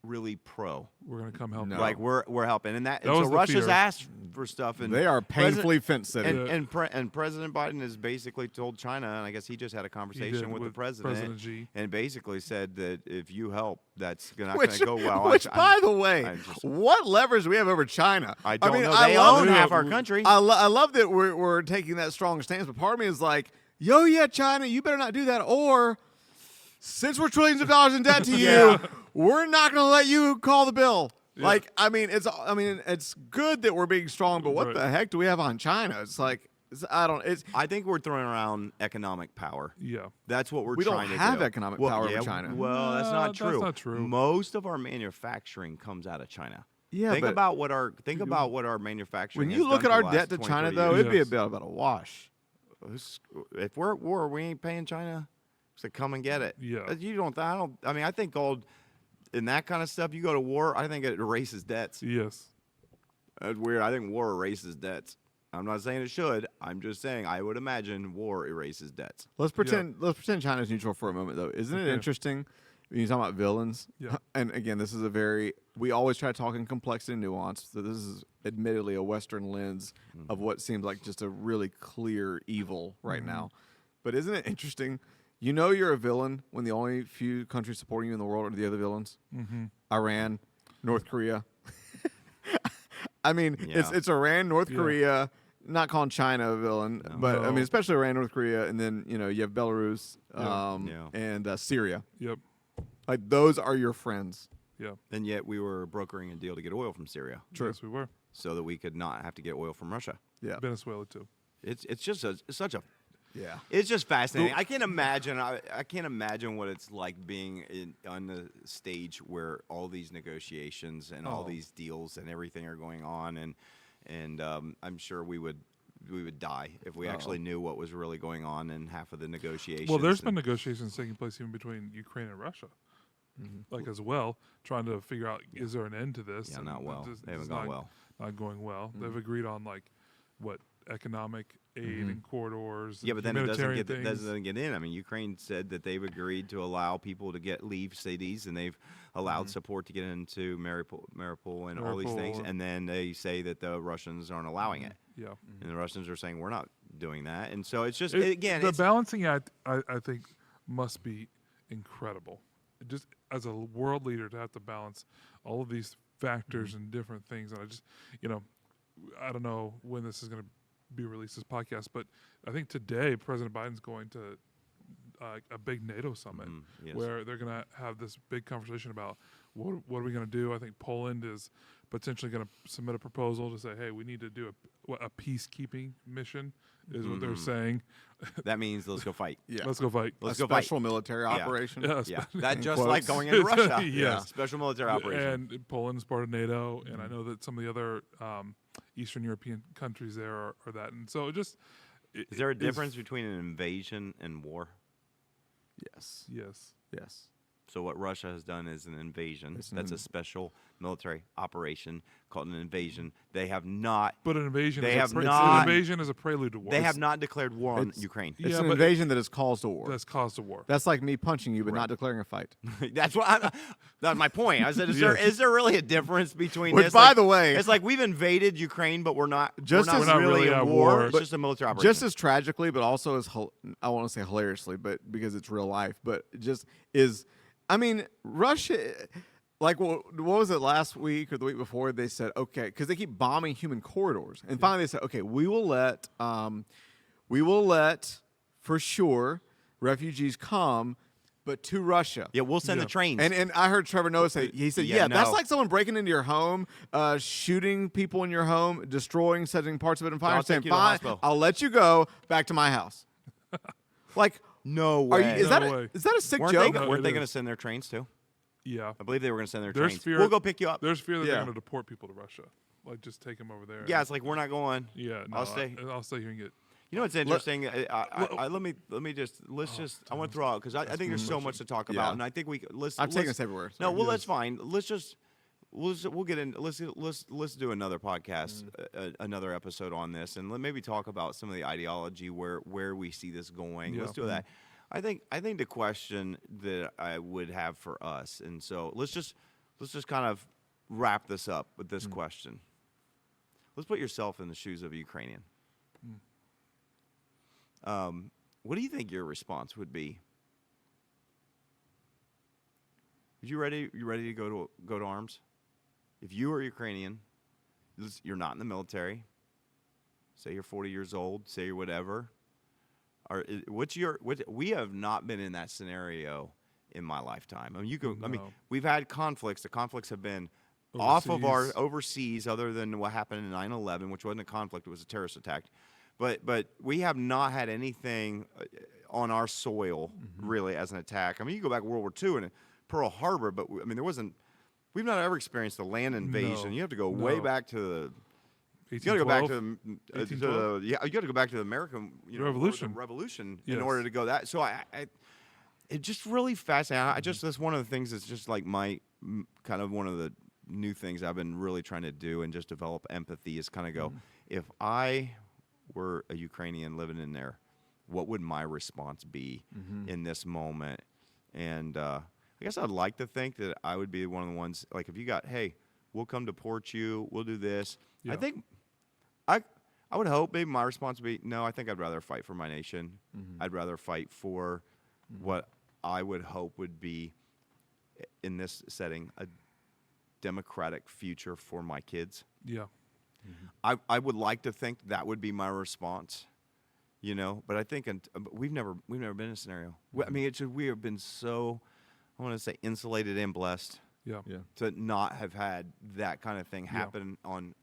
really pro. We're gonna come help. No. you. Like we're helping, and That so was the Russia's fear. asked for stuff, and They are painfully fence sitting. and President Biden has basically told China, and I guess he just had a He conversation did with the President Xi. and basically said that if you help, that's not going Which, to go well. which I'm- by the way, I just- what leverage do we have over China? I don't mean, know. I They love own that- half our country. I love that we're taking that strong stance, but part of me is like, yeah, China, you better not do that, or since we're trillions of dollars in debt to you, we're not going to let you call the bill. Yeah. Like, it's good that we're being strong, but what Right. the heck do we have on China? It's like, I think we're throwing around economic power. Yeah. That's what we're We don't trying to have do. economic power over China. Well, that's No, not that's true. not true. Most of our manufacturing comes out of China. Yeah, think but about what our manufacturing. when has you look done at for our the debt to last China, 20, though, 30 it'd be Yes. about a wash. years. If we're at war, we ain't paying China. So come and get it. Yeah. You don't. I mean, I think gold and that kind of stuff. You go to war. I think it erases debts. Yes. That's weird. I think war erases debts. I'm not saying it should. I'm just saying I would imagine war erases debts. Let's pretend China's neutral for a moment, though. Isn't it Okay. interesting when you talk about villains? Yeah. And again, this is we always try to talk in complexity and nuance. So this is admittedly a Western lens of what seems like just a really clear evil right now. But isn't it interesting? You know you're a villain when the only few countries supporting you in the world are the other villains. Iran, North Korea. I mean, Yeah. it's Iran, North Yeah. Korea. Not calling China a villain, but I No. mean, especially Iran, North Korea, and then you have Belarus Yeah. and Syria. Yep. Like those are your friends. Yeah. And yet we were brokering a deal to get oil from Syria, True. Yes, we were. so that we could not have to get oil from Russia. Yeah, Venezuela too. It's just such a. yeah. It's just fascinating. I can't imagine. I can't imagine what it's like being on the stage where all these negotiations and all Oh. these deals and everything are going on, and I'm sure we would die if we actually knew what was really going on in half of the negotiations. Well, there's been and- negotiations taking place even between Ukraine and Russia, like as well, trying to figure out is there an end to this? Yeah, And not well. this- They haven't it's gone not- well. Not going well. They've agreed on like what economic aid and corridors. Yeah, and but then it humanitarian things. doesn't get in. I mean, Ukraine said that they've agreed to allow people to leave cities, and they've allowed support to get into Mariupol and all these things. Mariupol. And then they say that the Russians aren't allowing it, Yeah. and the Russians are saying we're not doing that. And so it's just The it's, balancing act, I think, must be incredible. Just as a world leader to have to balance all of these factors and different things, and I just, I don't know when this is going to be released, this podcast, but I think today President Biden's going to a big NATO summit yes. where they're going to have this big conversation about what are we going to do. I think Poland is potentially going to submit a proposal to say, hey, we need to do a peacekeeping mission, is what they're saying. that means let's go fight. Yeah. Let's go fight. Let's a go fight. special military operation. Yeah, Yeah, In that just quotes. like going into Russia. Yes. Special military operation. And Poland is part of NATO, and I know that some of the other Eastern European countries there are that. And so it just Is there a difference between an invasion and war? Yes. Yes. Yes. So what Russia has done is an invasion. It's an That's a special military operation called an invasion. They have not. But an invasion, They is, have an not- invasion is a prelude to war. They have not declared war on it's- Ukraine. It's Yeah, an but invasion that has caused a war. That's caused a war. That's like me punching you, but Right. not declaring a fight. That's what. That's my point. I said, Yes. is there really a difference between Which, this? by Like, the way, it's like we've invaded Ukraine, but we're not. Just we're as- not We're not really really in at war. war. It's But just a military operation. just as tragically, but also as I want to say hilariously, but because it's real life, but it just is. I mean, Russia. like what was it last week or the week before? They said okay because they keep bombing human corridors, and finally they said okay, we will let for sure refugees come, but to Russia. Yeah, we'll send the trains. And I heard Trevor Noah say, he said, Yeah, that's no. like someone breaking into your home, shooting people in your home, destroying, setting parts of it on fire, I'll and saying, take you to the fine, hospital." I'll let you go back to my house. Like, no are way. you, is, No that way. is that a sick weren't joke? they, No, weren't it they is. going to send their trains too? Yeah. I believe they were going to send their There's trains. fear. We'll go pick you up. There's fear that Yeah. they're going to deport people to Russia. Like, just take them over there. Yeah, it's like we're not going. Yeah, no, I'll stay. I'll stay here and get. You know what's interesting? Let me just I want to throw out because I think there's so much to talk about, Yeah. and I think we let's. I'm taking let's- us everywhere. No, Sorry. well, that's fine. We'll get in. Let's do another podcast, another episode on this, and maybe talk about some of the ideology where we see this going. Yeah. Let's do that. I think the question that I would have for us, and so let's just kind of wrap this up with this question. Let's put yourself in the shoes of a Ukrainian. What do you think your response would be? Are you ready? You ready to go to arms? If you are Ukrainian, you're not in the military. Say you're 40 years old. Say you're whatever. We have not been in that scenario in my lifetime. I mean, No. we've had conflicts. The conflicts have been off of our Overseas. overseas, other than what happened in 9/11, which wasn't a conflict; it was a terrorist attack. But we have not had anything on our soil really as an attack. I mean, you go back to World War II and Pearl Harbor, but there wasn't. We've not ever experienced a land invasion. No. You have to go way No. back to the. You got to go back to 1812? the. You got to go back to the American Revolution. Revolution Yes. in order to go that. So it just really fascinating. That's one of the things that's just like my kind of one of the new things I've been really trying to do and just develop empathy is kind of go, if I were a Ukrainian living in there, what would my response be in this moment? And I guess I'd like to think that I would be one of the ones, like if you got, hey, we'll come deport you, we'll do this. Yeah. I think I would hope maybe my response would be, no, I think I'd rather fight for my nation. I'd rather fight for what I would hope would be, in this setting, a democratic future for my kids. Yeah. I would like to think that would be my response, but I think we've never been in a scenario. I mean, we have been so, I want to say, insulated and blessed Yeah. Yeah. to not have had that kind of thing Yeah. happen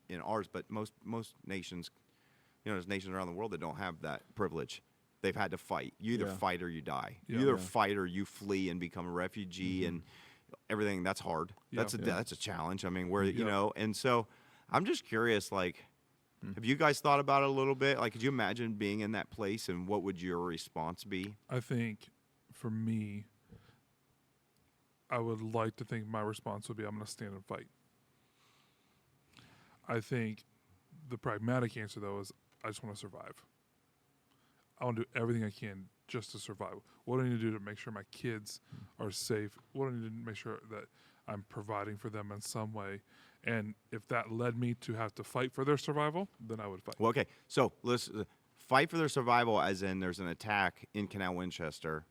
in ours. But most nations, there's nations around the world that don't have that privilege. They've had to fight. You either Yeah. fight or you die. Yeah. You either Yeah. fight or you flee and become a refugee and everything. That's hard. Yeah. That's a challenge. I mean, Yeah. and so I'm just curious, like, have you guys thought about it a little bit? Like, could you imagine being in that place and what would your response be? I think for me, I would like to think my response would be I'm going to stand and fight. I think the pragmatic answer, though, is I just want to survive. I want to do everything I can just to survive. What do I need to do to make sure my kids are safe? What do I need to make sure that I'm providing for them in some way? And if that led me to have to fight for their survival, then I would fight. Well, okay, so let's fight for their survival, as in there's an attack in Canal Winchester,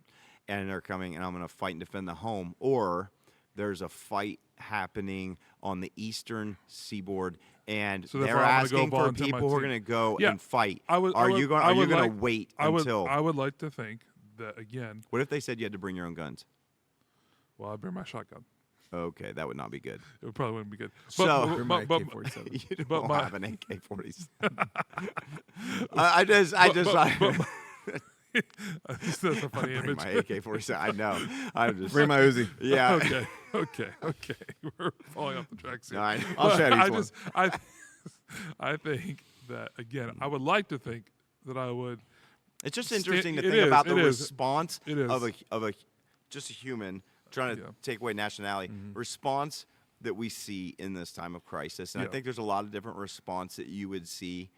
and they're coming, and I'm going to fight and defend the home, or there's a fight happening on the eastern seaboard, and So they're therefore I'm gonna go asking for volunteer my people who are team. going to go Yeah, and fight. I would- I Are would- you going? I Are you would going like- to wait I would, until? I would like to think that, again, What if they said you had to bring your own guns? well, I'd bring my shotgun. Okay, that would not be good. It probably wouldn't be good. So- Bring my AK-47. You don't But my- have an AK-47. I just. That's a funny Bring image. my AK-47. I know. I'm just. Bring my Uzi. Yeah. Okay. We're falling off the tracks here. No, I- I'll But shout each I one. I think that, again, I would like to think that I would. It's just Sta- interesting to it think is, about the it is. response It is. of a just a human trying to Yeah. take away nationality. Response that we see in this time of crisis, and I Yeah. think there's a lot of different response that you would see,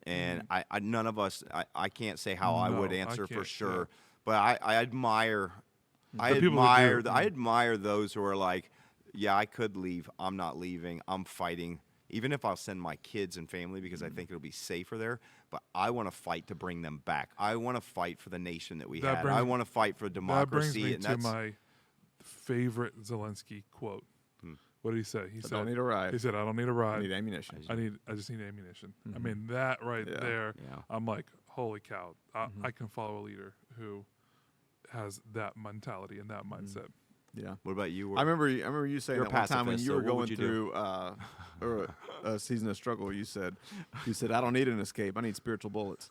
and I none of us I can't say how I would No, I answer for can't, sure, yeah. but I admire The people who do. I admire those who are like, yeah, I could leave. I'm not leaving. I'm fighting. Even if I'll send my kids and family because I think it'll be safer there, but I want to fight to bring them back. I want to fight for the nation that we That had. brings- I want to fight for That brings democracy, me and to that's my favorite Zelensky quote. What did he say? He I said, don't need a ride. He said, I don't need a I ride. need ammunition. I just need ammunition. I Mhm. mean, that right Yeah. there, Yeah. I'm like, holy cow. Mhm. I can follow a leader who has that mentality and that mindset. Yeah. What about you? I remember you saying You're a that one time when pacifist, you so were what would going you do? through a season of struggle. You said, I don't need an escape. I need spiritual bullets.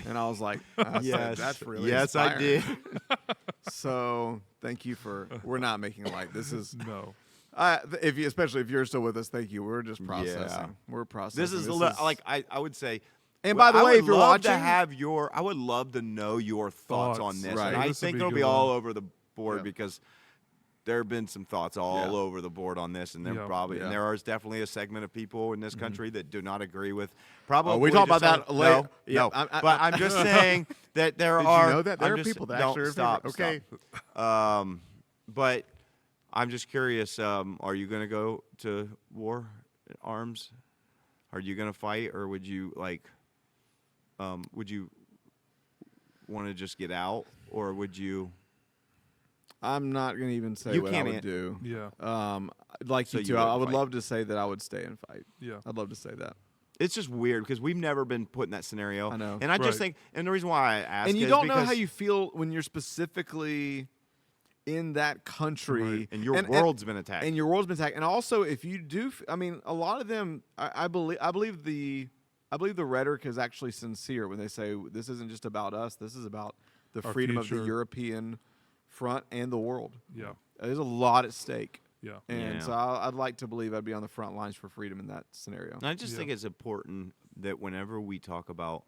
And I was like, that's really yes, I inspiring." did. So thank you for. We're not making light. This is. No. Especially if you're still with us, thank you. We're just processing. Yeah. We're processing. This is like I would say. And by the way, I if would you're love watching, I would love to know your thoughts on this. Right. And I This would think be it'll good be all one. over the board Yeah. because there have been some thoughts all Yeah. over the board on this, and there Yeah. probably Yeah. and there is definitely a segment of people in this country that do not agree with. Probably we talk about just that later. Yeah, No, but I'm just saying that there Did are. you know that there I'm are just- people that don't, actually are in stop. favor. Okay. Stop. But I'm just curious. Are you going to go to war, arms? Are you going to fight, or would you want to just get out, or would you? I'm not going to even say You what I can't would an- do. Yeah. Like So you you too, I wouldn't would fight. love to say that I would stay and fight. Yeah. I'd love to say that. It's just weird because we've never been put in that scenario. I know. And I just Right. think, and the reason why I ask, And you is don't know because how you feel when you're specifically in that country, Right. and your world's been attacked. and your world's been attacked. And also, if you do, I mean, a lot of them, I believe the rhetoric is actually sincere when they say this isn't just about us. This is about the Our freedom of future. the European front and the world. Yeah. There's a lot at stake. Yeah. And Yeah. so I'd like to believe I'd be on the front lines for freedom in that scenario. And I just Yeah. think it's important that whenever we talk about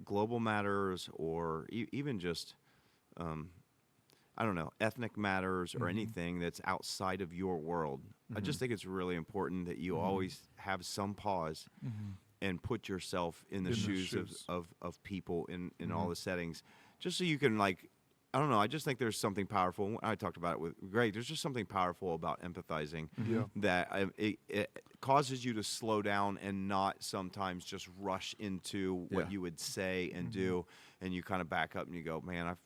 global matters or even just, I don't know, ethnic matters or anything that's outside of your world, I just think it's really important that you always have some pause and put yourself in the In the shoes shoes. of people in all the settings, just so you can I don't know. I just think there's something powerful. I talked about it with Greg. There's just something powerful about empathizing Yeah. that it causes you to slow down and not sometimes just rush into what Yeah. you would say and do, and you kind of back up and you go, man,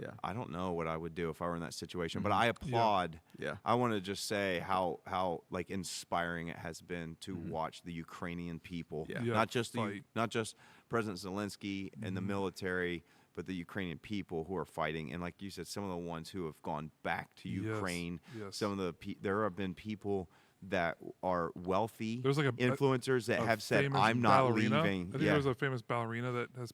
Yeah. I don't know what I would do if I were in that situation. But I applaud. Yeah. I want to just say how like inspiring it has been to watch the Ukrainian people, Yeah. Yeah, not just fight. not just President Zelensky and the military, but the Ukrainian people who are fighting. And like you said, some of the ones who have gone back to Yes, Ukraine. yes. Some of there have been people that are wealthy There's like a influencers that a have said, famous "I'm not ballerina. leaving." I think yeah. there was a famous ballerina that has,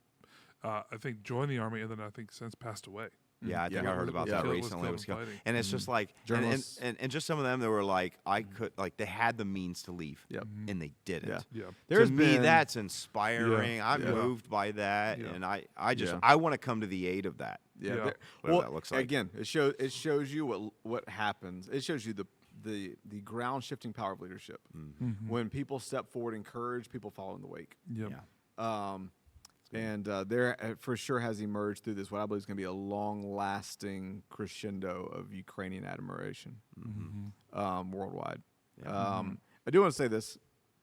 I think, joined the army and then I think since passed away. Yeah, I think Yeah. I heard about Yeah. that Was recently. killed Was in killed. fighting. And it's just like Journalists. and just some of them that were like, I could they had the means to leave, Yep. and they didn't. Yeah. Yeah. There's to me, been- that's inspiring. Yeah. I'm Yeah. moved by that, Yeah. and I just Yeah. I want to come to the aid of that. Yeah. Yeah. there- Whatever well, that looks like. again, it shows you what happens. It shows you the ground shifting power of leadership. Mm-hmm. When people step forward, encourage, people follow in the wake. Yep. Yeah. And there for sure has emerged through this what I believe is going to be a long-lasting crescendo of Ukrainian admiration worldwide. I do want to say this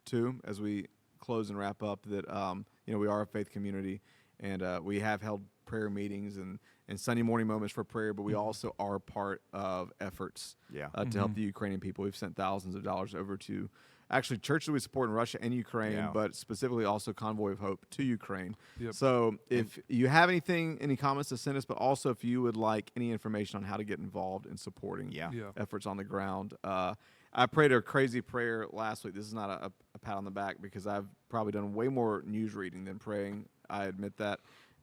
too, as we close and wrap up, that we are a faith community, and we have held prayer meetings and Sunday morning moments for prayer, but we also are part of efforts Yeah. to help the Ukrainian people. We've sent thousands of dollars over to actually churches we support in Russia and Ukraine, Yeah. but specifically also Convoy of Hope to Ukraine. Yep. So if you have any comments to send us, but also if you would like any information on how to get involved in supporting Yeah. Yeah. efforts on the ground. I prayed a crazy prayer last week. This is not a pat on the back because I've probably done way more news reading than praying. I admit that.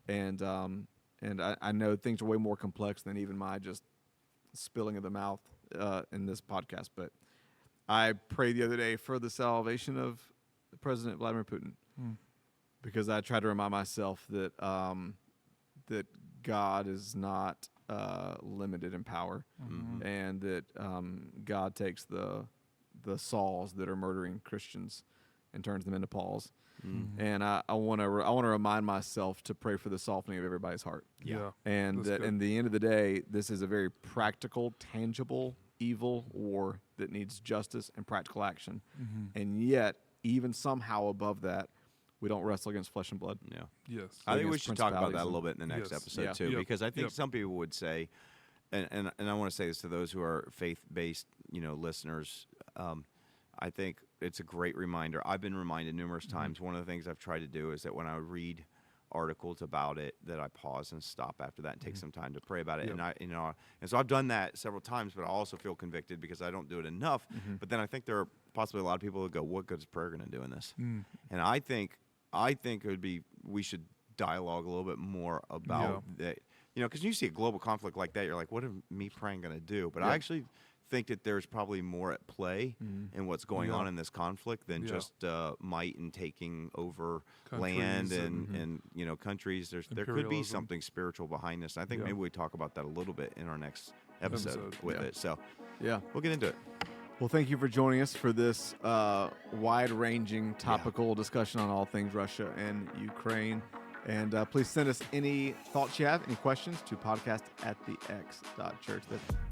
And I know things are way more complex than even my just spilling of the mouth in this podcast. But I prayed the other day for the salvation of President Vladimir Putin because I tried to remind myself that that God is not limited in power, and that God takes the Sauls that are murdering Christians and turns them into Pauls. And I want to remind myself to pray for the softening of everybody's heart. Yeah. And That's that good. in the end of the day, this is a very practical, tangible, evil war that needs justice and practical action. And yet, even somehow above that, we don't wrestle against flesh and blood. Yeah. Yes. I think we against should talk about that a principalities little bit in the next Yes. episode Yeah. too, Yep. because I think Yep. some people would say, and I want to say this to those who are faith-based, listeners. I think it's a great reminder. I've been reminded numerous times. One of the things I've tried to do is that when I read articles about it, that I pause and stop after that and take some time to pray about it. Yep. And so I've done that several times, but I also feel convicted because I don't do it enough. But then I think there are possibly a lot of people who go, "What good is prayer going to do in this?" And I think we should dialogue a little bit more about that. Because you see a global conflict like that, you're like, what is me praying going to do? But I actually think that there's probably more at play in what's going on in this conflict than just might and taking over land and countries. There could be something spiritual behind this. And I think maybe we talk about that a little bit in our next episode with it. So we'll get into it. Well, thank you for joining us for this wide-ranging topical discussion on all things Russia and Ukraine. And please send us any thoughts you have, any questions to podcast@thex.church.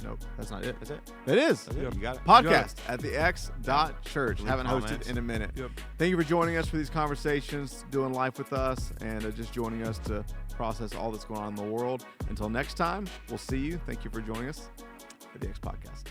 Nope, that's not it. That's it. That is. That's it. You got it. Podcast@thex.church. Haven't hosted comments. in a minute. Yep. Thank you for joining us for these conversations, doing life with us, and just joining us to process all that's going on in the world. Until next time, we'll see you. Thank you for joining us at the X Podcast.